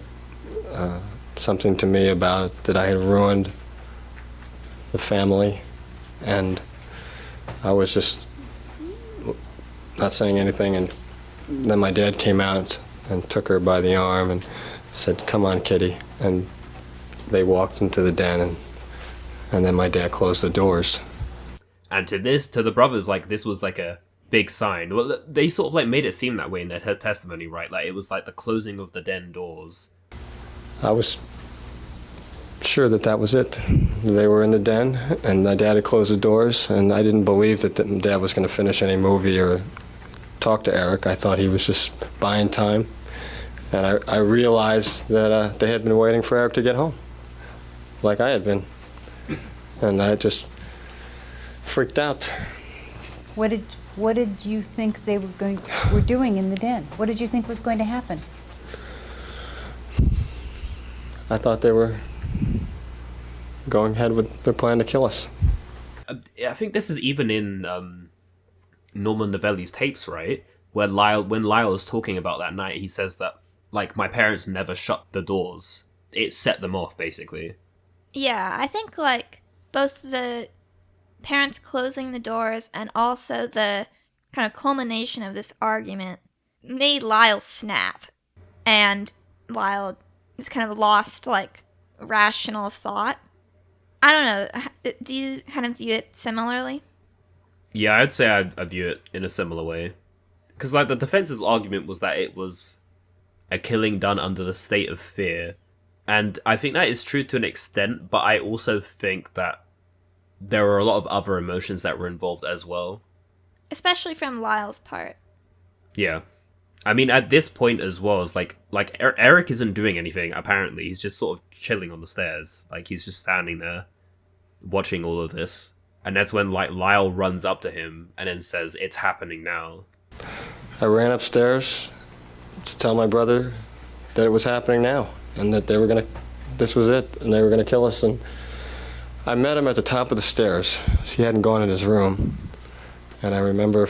something to me about that I had ruined the family, and I was just not saying anything. And then my dad came out and took her by the arm and said, "Come on, Kitty," and they walked into the den, and then my dad closed the doors. And to the brothers, like, this was like a big sign. Well, they sort of like made it seem that way in their testimony, right? Like, it was like the closing of the den doors. I was sure that was it. They were in the den, and my dad had closed the doors, and I didn't believe that Dad was going to finish any movie or talk to Erik. I thought he was just buying time, and I realized that they had been waiting for Erik to get home, like I had been, and I just freaked out. What did you think they were doing in the den? What did you think was going to happen? I thought they were going ahead with their plan to kill us. I think this is even in Norman Novelli's tapes, right? When Lyle is talking about that night, he says that, like, my parents never shut the doors. It set them off, basically. Yeah, I think, like, both the parents closing the doors and also the kind of culmination of this argument made Lyle snap. And Lyle is kind of lost, like, rational thought. I don't know. Do you kind of view it similarly? Yeah, I'd say I view it in a similar way. Because, like, the defense's argument was that it was a killing done under the state of fear. And I think that is true to an extent, but I also think that there were a lot of other emotions that were involved as well. Especially from Lyle's part. Yeah. I mean, at this point as well, it's like Erik isn't doing anything, apparently. He's just sort of chilling on the stairs. Like, he's just standing there, watching all of this. And that's when, like, Lyle runs up to him and then says, "It's happening now." I ran upstairs to tell my brother that it was happening now, and that this was it, and they were gonna kill us. And I met him at the top of the stairs. He hadn't gone in his room, and I remember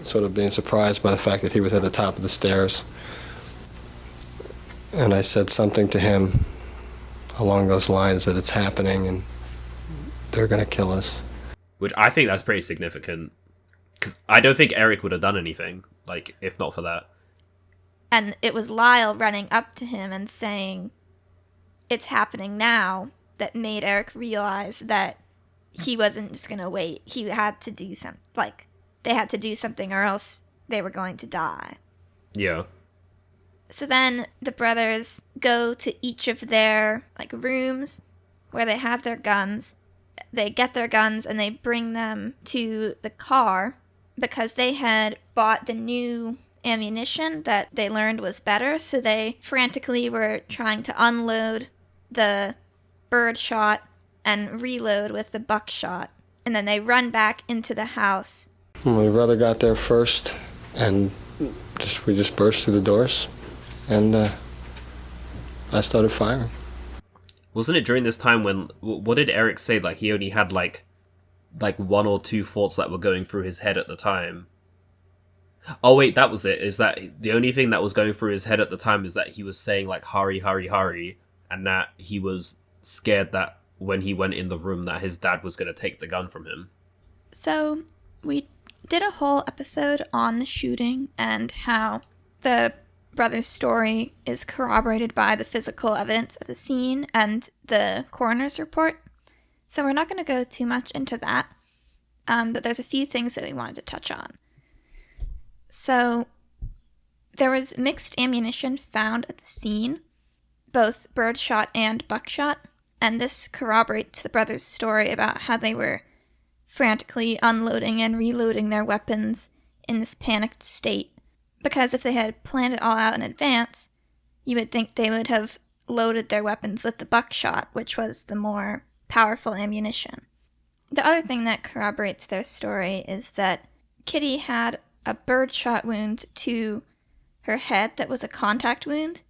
sort of being surprised by the fact that he was at the top of the stairs. And I said something to him along those lines, that it's happening and they're gonna kill us. Which I think that's pretty significant. Because I don't think Erik would have done anything, like, if not for that. And it was Lyle running up to him and saying, "It's happening now," that made Erik realize that he wasn't just going to wait. He had to do something. Like, they had to do something or else they were going to die. Yeah. So then the brothers go to each of their, like, rooms where they have their guns. They get their guns and they bring them to the car because they had bought the new ammunition that they learned was better. So they frantically were trying to unload the birdshot and reload with the buckshot. And then they run back into the house. My brother got there first, and we just burst through the doors, and I started firing. Wasn't it during this time when, what did Erik say? Like, he only had like one or two thoughts that were going through his head at the time. Oh wait, that was it. Is that the only thing that was going through his head at the time is that he was saying, like, hurry, hurry, hurry, and that he was scared that when he went in the room that his dad was going to take the gun from him. So we did a whole episode on the shooting and how the brother's story is corroborated by the physical evidence at the scene and the coroner's report. So we're not going to go too much into that, but there's a few things that we wanted to touch on. So there was mixed ammunition found at the scene, both birdshot and buckshot, and this corroborates the brothers' story about how they were frantically unloading and reloading their weapons in this panicked state. Because if they had planned it all out in advance, you would think they would have loaded their weapons with the buckshot, which was the more powerful ammunition. The other thing that corroborates their story is that Kitty had a birdshot wound to her head that was a contact wound,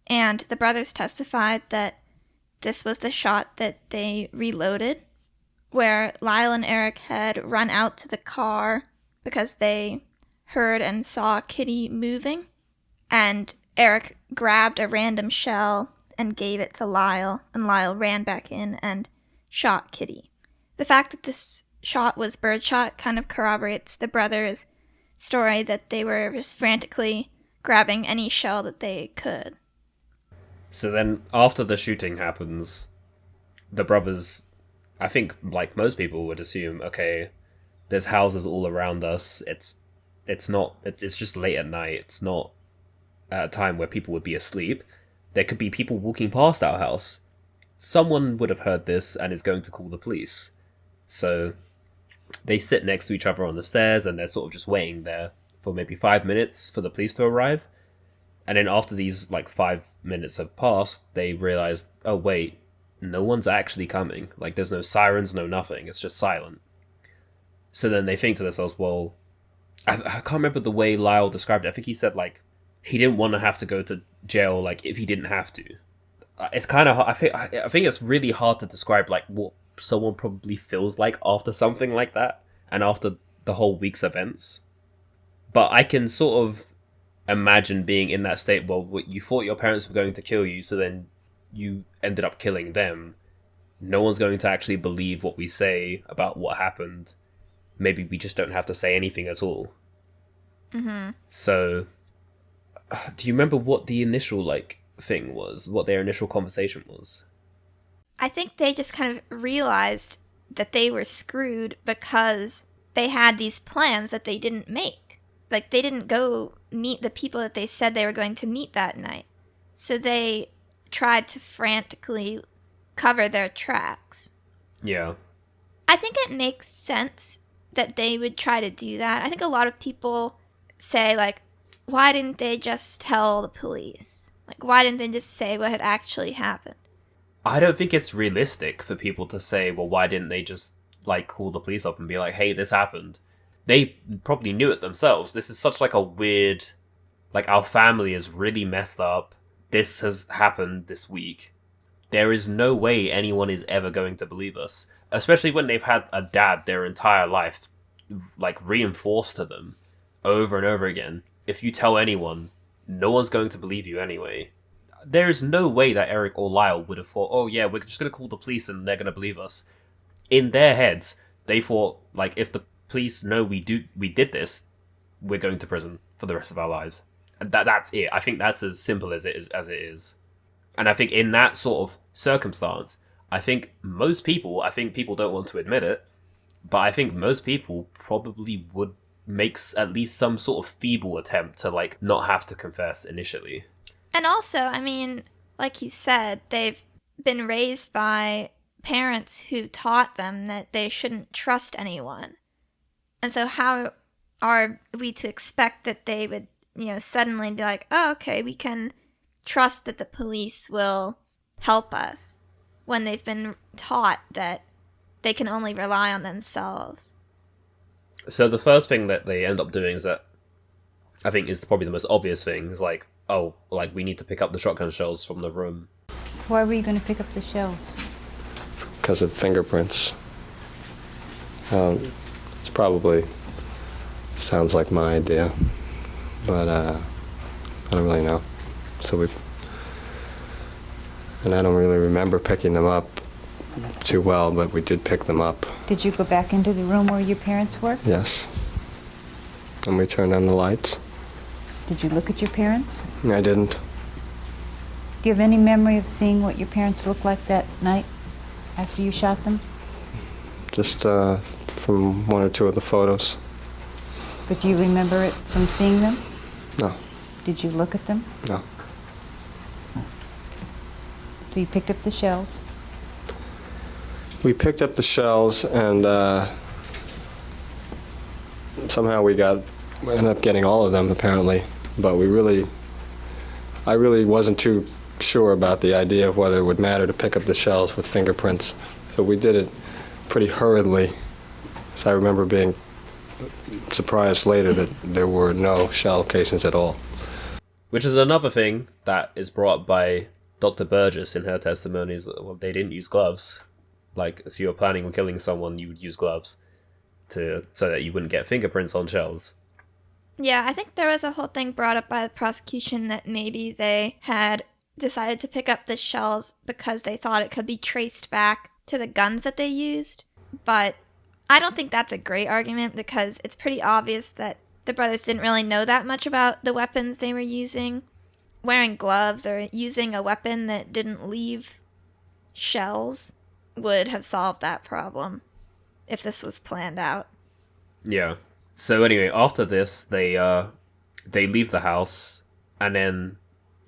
and the brothers testified that this was the shot that they reloaded, where Lyle and Erik had run out to the car because they heard and saw Kitty moving, and Erik grabbed a random shell and gave it to Lyle, and Lyle ran back in and shot Kitty. The fact that this shot was birdshot kind of corroborates the brothers' story that they were just frantically grabbing any shell that they could. So then, after the shooting happens, the brothers, I think, like most people would assume, okay, there's houses all around us, it's just late at night, it's not at a time where people would be asleep. There could be people walking past our house. Someone would have heard this and is going to call the police. So they sit next to each other on the stairs and they're sort of just waiting there for maybe 5 minutes for the police to arrive. And then after these, 5 minutes have passed, they realize, oh wait, no one's actually coming. Like, there's no sirens, no nothing, it's just silent. So then they think to themselves, well, I can't remember the way Lyle described it. I think he said, like, he didn't want to have to go to jail, like, if he didn't have to. It's kind of hard. I think it's really hard to describe, like, what someone probably feels like after something like that and after the whole week's events. But I can sort of imagine being in that state. Well, you thought your parents were going to kill you, so then you ended up killing them. No one's going to actually believe what we say about what happened. Maybe we just don't have to say anything at all. Mm-hmm. So, do you remember what the initial, like, thing was? What their initial conversation was? I think they just kind of realized that they were screwed because they had these plans that they didn't make. Like, they didn't go meet the people that they said they were going to meet that night. So they tried to frantically cover their tracks. Yeah. I think it makes sense that they would try to do that. I think a lot of people say, like, why didn't they just tell the police? Like, why didn't they just say what had actually happened? I don't think it's realistic for people to say, well, why didn't they just, like, call the police up and be like, hey, this happened? They probably knew it themselves. This is such, like, a weird, like, our family is really messed up. This has happened this week. There is no way anyone is ever going to believe us, especially when they've had a dad their entire life, like, reinforced to them over and over again. If you tell anyone, no one's going to believe you anyway. There's no way that Erik or Lyle would have thought, oh yeah, we're just going to call the police and they're going to believe us. In their heads, they thought, like, if the police know we did this, we're going to prison for the rest of our lives. And that's it. I think that's as simple as it is. And I think in that sort of circumstance, I think people don't want to admit it, but I think most people probably would make at least some sort of feeble attempt to, like, not have to confess initially. And also, I mean, like you said, they've been raised by parents who taught them that they shouldn't trust anyone. And so how are we to expect that they would, suddenly be like, oh, okay, we can trust that the police will help us, when they've been taught that they can only rely on themselves? So the first thing that they end up doing is that, I think is probably the most obvious thing, is like, oh, like, we need to pick up the shotgun shells from the room. Why were you going to pick up the shells? Because of fingerprints. It's probably sounds like my idea, but I don't really know. And I don't really remember picking them up too well, but we did pick them up. Did you go back into the room where your parents were? Yes. And we turned on the lights. Did you look at your parents? I didn't. Do you have any memory of seeing what your parents looked like that night after you shot them? Just from one or two of the photos. But do you remember it from seeing them? No. Did you look at them? No. So you picked up the shells? We picked up the shells, and somehow we ended up getting all of them, apparently. But I really wasn't too sure about the idea of whether it would matter to pick up the shells with fingerprints. So we did it pretty hurriedly. So I remember being surprised later that there were no shell casings at all. Which is another thing that is brought up by Dr. Burgess in her testimonies. Well, they didn't use gloves. Like, if you were planning on killing someone, you would use gloves so that you wouldn't get fingerprints on shells. Yeah, I think there was a whole thing brought up by the prosecution that maybe they had decided to pick up the shells because they thought it could be traced back to the guns that they used. But I don't think that's a great argument, because it's pretty obvious that the brothers didn't really know that much about the weapons they were using. Wearing gloves or using a weapon that didn't leave shells would have solved that problem if this was planned out. Yeah. So anyway, after this, they leave the house, and then,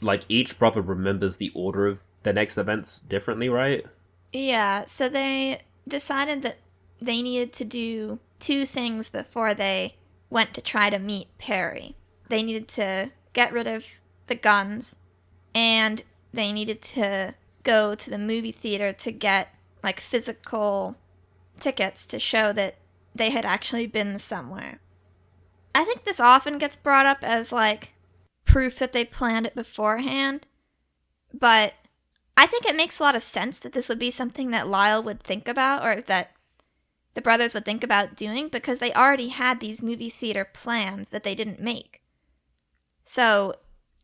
like, each brother remembers the order of the next events differently, right? Yeah, so they decided that they needed to do two things before they went to try to meet Perry. They needed to get rid of the guns, and they needed to go to the movie theater to get, like, physical tickets to show that they had actually been somewhere. I think this often gets brought up as, like, proof that they planned it beforehand, but I think it makes a lot of sense that this would be something that Lyle would think about, or that the brothers would think about doing, because they already had these movie theater plans that they didn't make. So,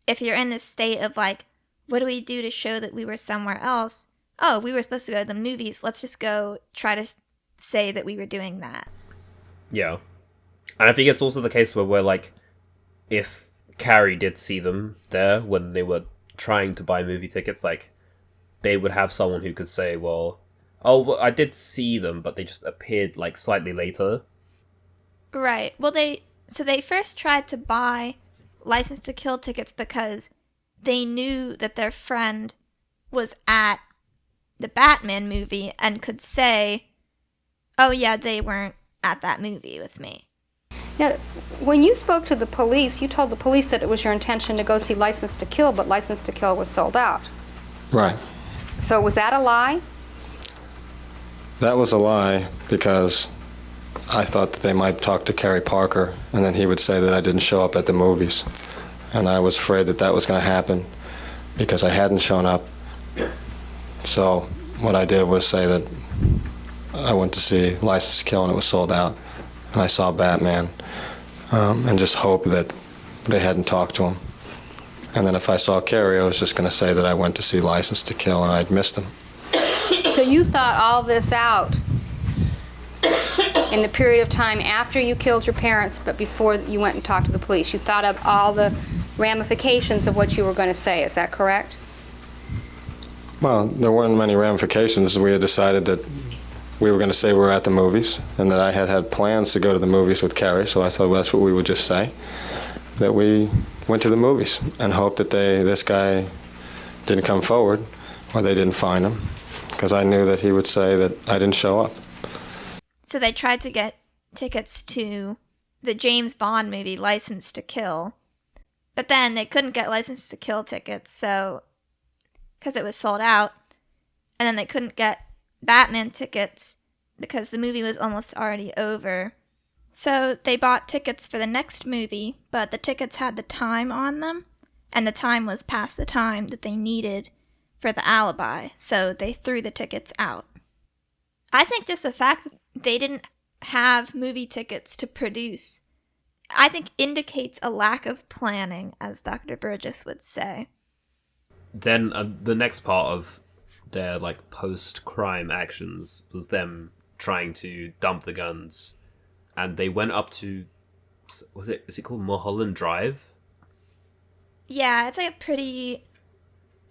if you're in this state of, like, what do we do to show that we were somewhere else? Oh, we were supposed to go to the movies. Let's just go try to say that we were doing that. Yeah. And I think it's also the case where like, if Carrie did see them there when they were trying to buy movie tickets, like, they would have someone who could say, well, I did see them, but they just appeared, like, slightly later. Right. Well, they first tried to buy License to Kill tickets because they knew that their friend was at the Batman movie and could say, oh yeah, they weren't at that movie with me. Now, when you spoke to the police, you told the police that it was your intention to go see License to Kill, but License to Kill was sold out. Right. So was that a lie? That was a lie because I thought that they might talk to Kerry Parker and then he would say that I didn't show up at the movies. And I was afraid that that was going to happen because I hadn't shown up. So what I did was say that I went to see License to Kill and it was sold out. And I saw Batman and just hope that they hadn't talked to him. And then if I saw Carrie, I was just going to say that I went to see License to Kill and I'd missed him. So you thought all this out in the period of time after you killed your parents, but before you went and talked to the police. You thought of all the ramifications of what you were going to say. Is that correct? Well, there weren't many ramifications. We had decided that we were going to say we were at the movies and that I had plans to go to the movies with Carrie, so I thought, well, that's what we would just say, that we went to the movies and hoped that this guy didn't come forward or they didn't find him, because I knew that he would say that I didn't show up. So they tried to get tickets to the James Bond movie License to Kill, but then they couldn't get License to Kill tickets, so because it was sold out, and then they couldn't get Batman tickets because the movie was almost already over. So they bought tickets for the next movie, but the tickets had the time on them, and the time was past the time that they needed for the alibi, so they threw the tickets out. I think just the fact that they didn't have movie tickets to produce, I think indicates a lack of planning, as Dr. Burgess would say. Then the next part of their, like, post-crime actions was them trying to dump the guns, and they went up to, is it called Mulholland Drive? Yeah, it's like a pretty,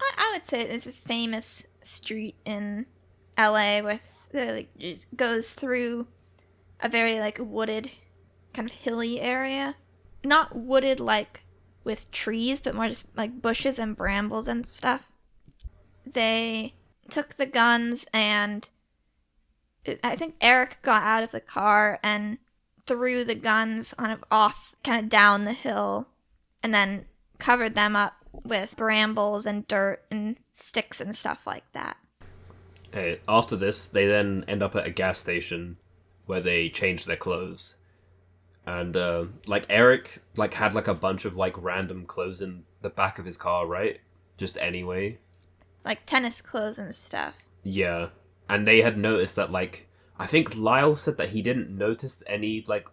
I would say it's a famous street in LA with, like, it goes through a very, like, wooded, kind of hilly area. Not wooded, like, with trees, but more just, like, bushes and brambles and stuff. They took the guns, and I think Erik got out of the car and threw the guns off kind of down the hill, and then covered them up with brambles and dirt and sticks and stuff like that. Okay, after this, they then end up at a gas station where they change their clothes. And, like, Erik, like, had, like, a bunch of, like, random clothes in the back of his car, right? Just anyway. Like tennis clothes and stuff. Yeah. And they had noticed that, like, I think Lyle said that he didn't notice any, like,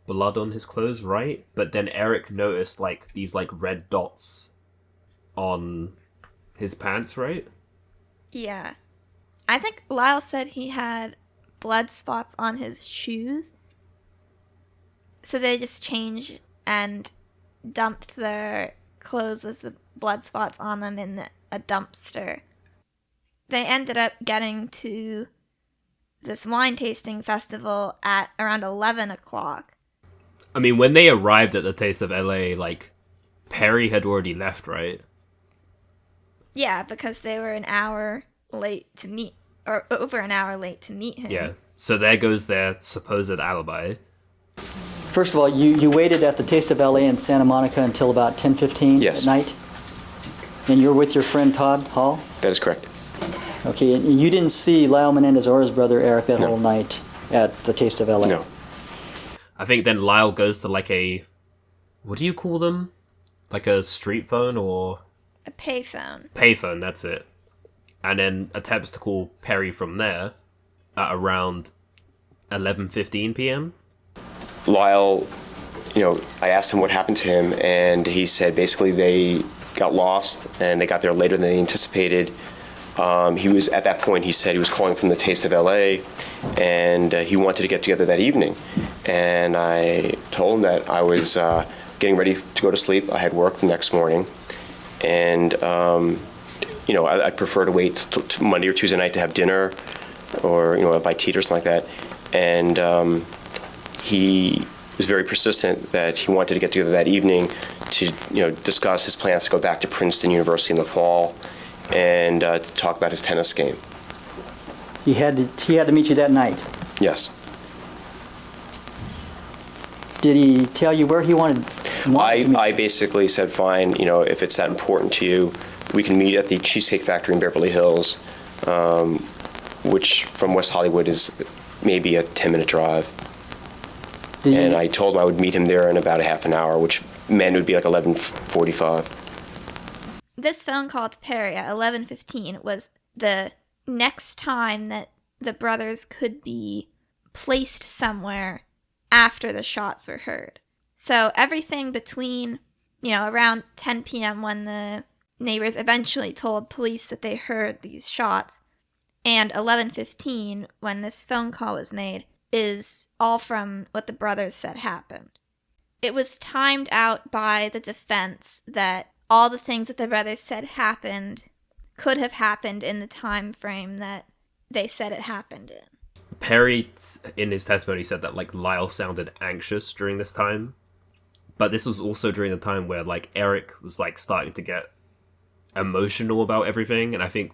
blood on his clothes, right? But then Erik noticed, like, these, like, red dots on his pants, right? Yeah. I think Lyle said he had blood spots on his shoes. So they just changed and dumped their clothes with the blood spots on them in a dumpster. They ended up getting to this wine tasting festival at around 11 o'clock. I mean, when they arrived at the Taste of LA, like, Perry had already left, right? Yeah, because they were an hour late to meet, or over an hour late to meet him. Yeah. So there goes their supposed alibi. First of all, you waited at the Taste of LA in Santa Monica until about 10:15 Yes. at night? And you're with your friend Todd Hall? That is correct. Okay, and you didn't see Lyle Menendez or his brother Erik that No. whole night? at the Taste of LA? No. I think then Lyle goes to like a, what do you call them? Like a street phone or? A payphone. Payphone, that's it. And then attempts to call Perry from there at around 11:15 p.m. Lyle, I asked him what happened to him, and he said basically they got lost and they got there later than they anticipated. He was, at that point, he said he was calling from the Taste of LA, and he wanted to get together that evening. And I told him that I was getting ready to go to sleep. I had work the next morning, and I'd prefer to wait till Monday or Tuesday night to have dinner, or buy tea or something like that. And he was very persistent that he wanted to get together that evening to discuss his plans to go back to Princeton University in the fall and to talk about his tennis game. He had to meet you that night? Yes. Did he tell you where he wanted to meet you? I basically said, fine, if it's that important to you, we can meet at the Cheesecake Factory in Beverly Hills, which from West Hollywood is maybe a 10-minute drive. And I told him I would meet him there in about a half an hour, which meant it would be like 11:45. This phone call to Perry at 11:15 was the next time that the brothers could be placed somewhere after the shots were heard. So everything between, around 10 p.m. when the neighbors eventually told police that they heard these shots, and 11:15 when this phone call was made, is all from what the brothers said happened. It was timed out by the defense that all the things that the brothers said happened could have happened in the time frame that they said it happened in. Perry, in his testimony, said that like Lyle sounded anxious during this time, but this was also during the time where like Erik was like starting to get emotional about everything, and I think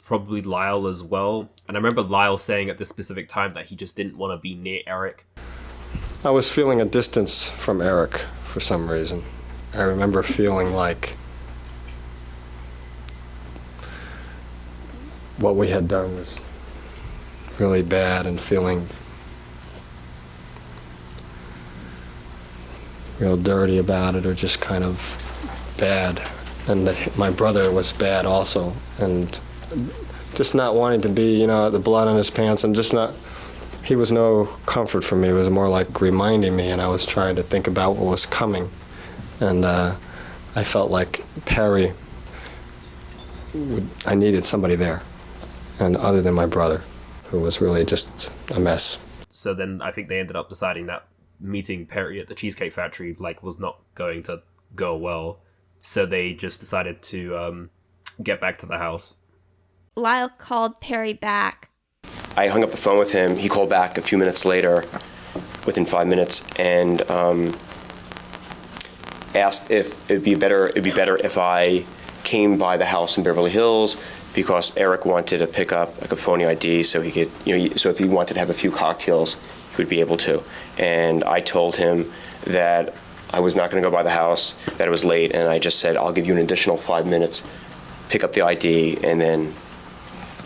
probably Lyle as well. And I remember Lyle saying at this specific time that he just didn't want to be near Erik. I was feeling a distance from Erik for some reason. I remember feeling like what we had done was really bad and feeling real dirty about it, or just kind of bad. And that my brother was bad also, and just not wanting to be, the blood on his pants, and just not, he was no comfort for me. It was more like reminding me, and I was trying to think about what was coming. And I felt like Perry, I needed somebody there, and other than my brother, who was really just a mess. So then I think they ended up deciding that meeting Perry at the Cheesecake Factory was not going to go well. So they just decided to get back to the house. Lyle called Perry back. I hung up the phone with him. He called back a few minutes later, within 5 minutes, and asked if it'd be better if I came by the house in Beverly Hills, because Erik wanted to pick up like a phony ID so he could, so if he wanted to have a few cocktails, he would be able to. And I told him that I was not going to go by the house, that it was late, and I just said, I'll give you an additional 5 minutes, pick up the ID, and then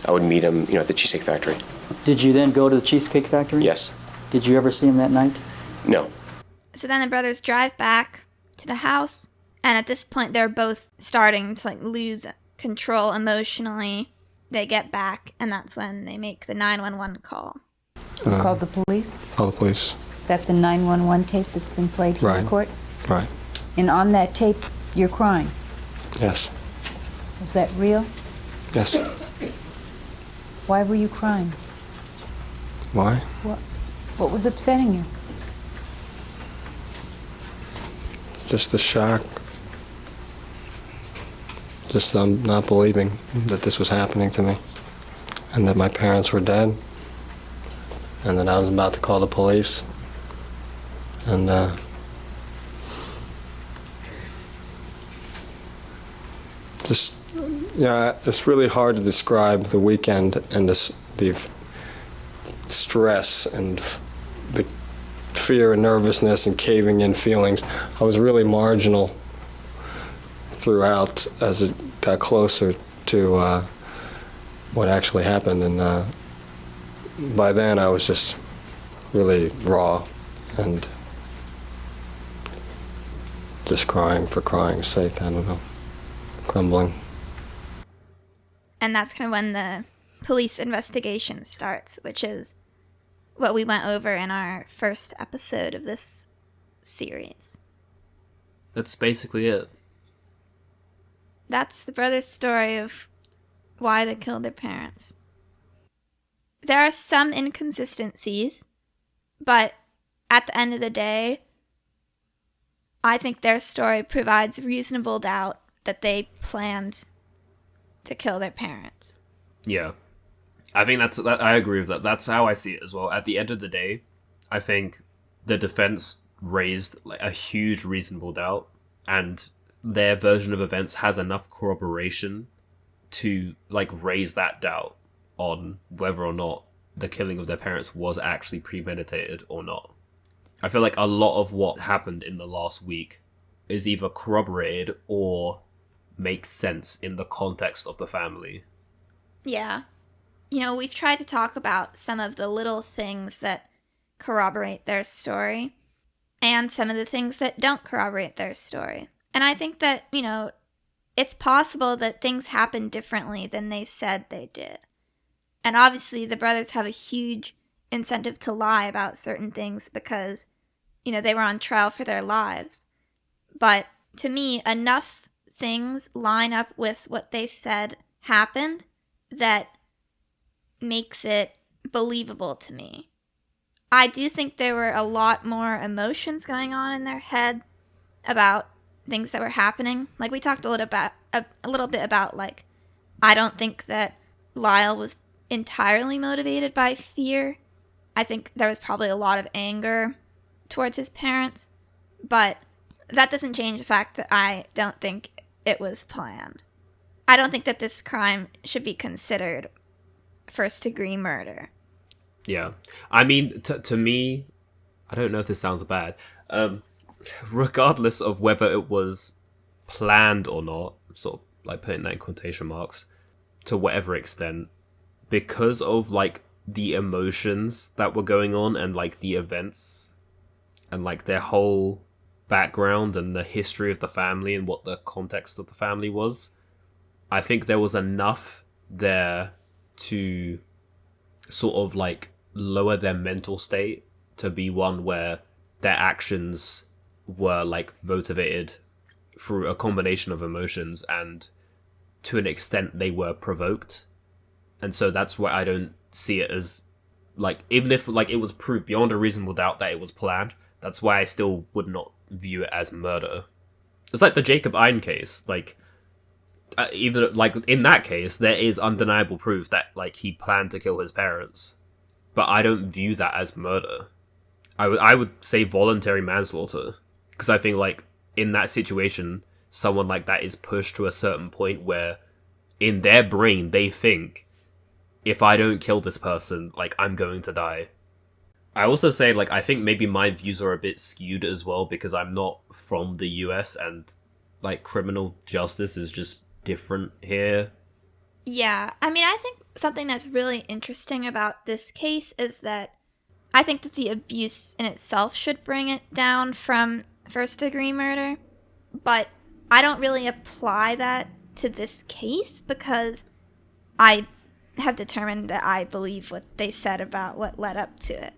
I would meet him, at the Cheesecake Factory. Did you then go to the Cheesecake Factory? Yes. Did you ever see him that night? No. So then the brothers drive back to the house, and at this point they're both starting to lose control emotionally. They get back, and that's when they make the 911 call. You called the police? Call the police. Is that the 911 tape that's been played here in court? Right. And on that tape, you're crying. Yes. Was that real? Yes. Why were you crying? Why? What was upsetting you? Just the shock. Just not believing that this was happening to me, and that my parents were dead, and that I was about to call the police. And just, it's really hard to describe the weekend and the stress and the fear and nervousness and caving in feelings. I was really marginal throughout as it got closer to what actually happened, and by then I was just really raw and just crying for crying's sake. I don't know. Crumbling. And that's kind of when the police investigation starts, which is what we went over in our first episode of this series. That's basically it. That's the brothers' story of why they killed their parents. There are some inconsistencies, but at the end of the day, I think their story provides reasonable doubt that they planned to kill their parents. Yeah. I think I agree with that. That's how I see it as well. At the end of the day, I think the defense raised like a huge reasonable doubt, and their version of events has enough corroboration to like raise that doubt on whether or not the killing of their parents was actually premeditated or not. I feel like a lot of what happened in the last week is either corroborated or makes sense in the context of the family. Yeah. You know, we've tried to talk about some of the little things that corroborate their story and some of the things that don't corroborate their story. And I think that, you know, it's possible that things happen differently than they said they did. And obviously the brothers have a huge incentive to lie about certain things because, you know, they were on trial for their lives. But to me, enough things line up with what they said happened that makes it believable to me. I do think there were a lot more emotions going on in their head about things that were happening. Like we talked a little bit about like, I don't think that Lyle was entirely motivated by fear. I think there was probably a lot of anger towards his parents, but that doesn't change the fact that I don't think it was planned. I don't think that this crime should be considered first-degree murder. Yeah. I mean, to me, I don't know if this sounds bad, regardless of whether it was planned or not, sort of like putting that in quotation marks, to whatever extent, because of like the emotions that were going on and like the events and like their whole background and the history of the family and what the context of the family was, I think there was enough there to sort of like lower their mental state to be one where their actions were like motivated through a combination of emotions, and to an extent they were provoked. And so that's why I don't see it as like, even if like it was proved beyond a reasonable doubt that it was planned, that's why I still would not view it as murder. It's like the Jacob Ein case, like even like in that case there is undeniable proof that like he planned to kill his parents, but I don't view that as murder. I would say voluntary manslaughter, because I think like in that situation someone like that is pushed to a certain point where in their brain they think, if I don't kill this person, like I'm going to die. I also say like I think maybe my views are a bit skewed as well because I'm not from the US and like criminal justice is just different here. Yeah, I mean, I think something that's really interesting about this case is that I think that the abuse in itself should bring it down from first-degree murder, but I don't really apply that to this case because I have determined that I believe what they said about what led up to it.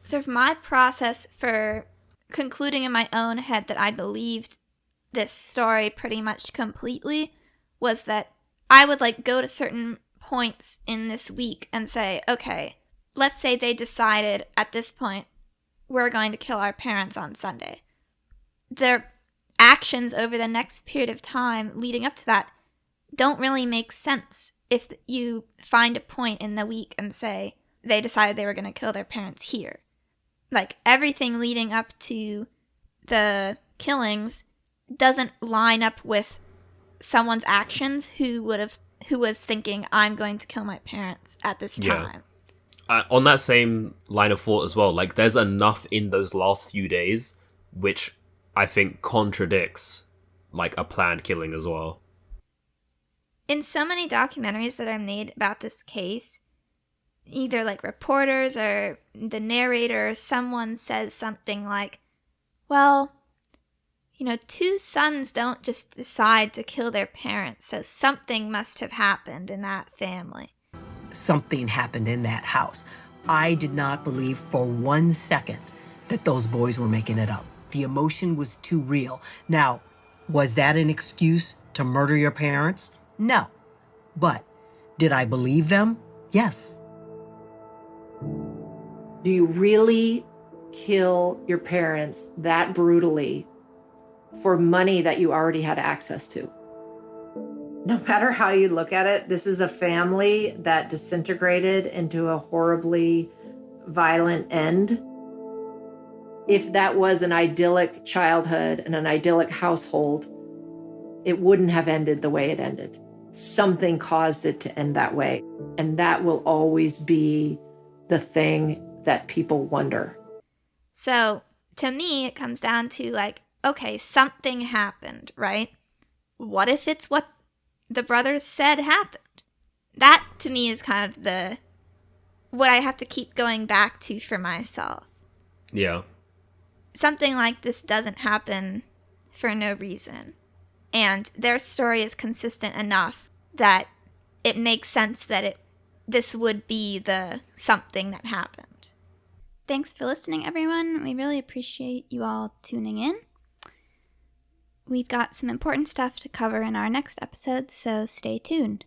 So for my process for concluding in my own head that I believed this story pretty much completely was that I would like go to certain points in this week and say, okay, let's say they decided at this point, we're going to kill our parents on Sunday. Their actions over the next period of time leading up to that don't really make sense if you find a point in the week and say they decided they were going to kill their parents here. Like everything leading up to the killings doesn't line up with someone's actions who was thinking, I'm going to kill my parents at this time. On that same line of thought as well, like there's enough in those last few days which I think contradicts like a planned killing as well. In so many documentaries that are made about this case, either like reporters or the narrator or someone says something like, well, you know, two sons don't just decide to kill their parents, so something must have happened in that family. Something happened in that house. I did not believe for 1 second that those boys were making it up. The emotion was too real. Now, was that an excuse to murder your parents? No. But did I believe them? Yes. Do you really kill your parents that brutally for money that you already had access to? No matter how you look at it, this is a family that disintegrated into a horribly violent end. If that was an idyllic childhood and an idyllic household, it wouldn't have ended the way it ended. Something caused it to end that way. And that will always be the thing that people wonder. So to me, it comes down to like, okay, something happened, right? What if it's what the brothers said happened? That to me is kind of what I have to keep going back to for myself. Yeah. Something like this doesn't happen for no reason. And their story is consistent enough that it makes sense that this would be the something that happened. Thanks for listening, everyone. We really appreciate you all tuning in. We've got some important stuff to cover in our next episode, so stay tuned.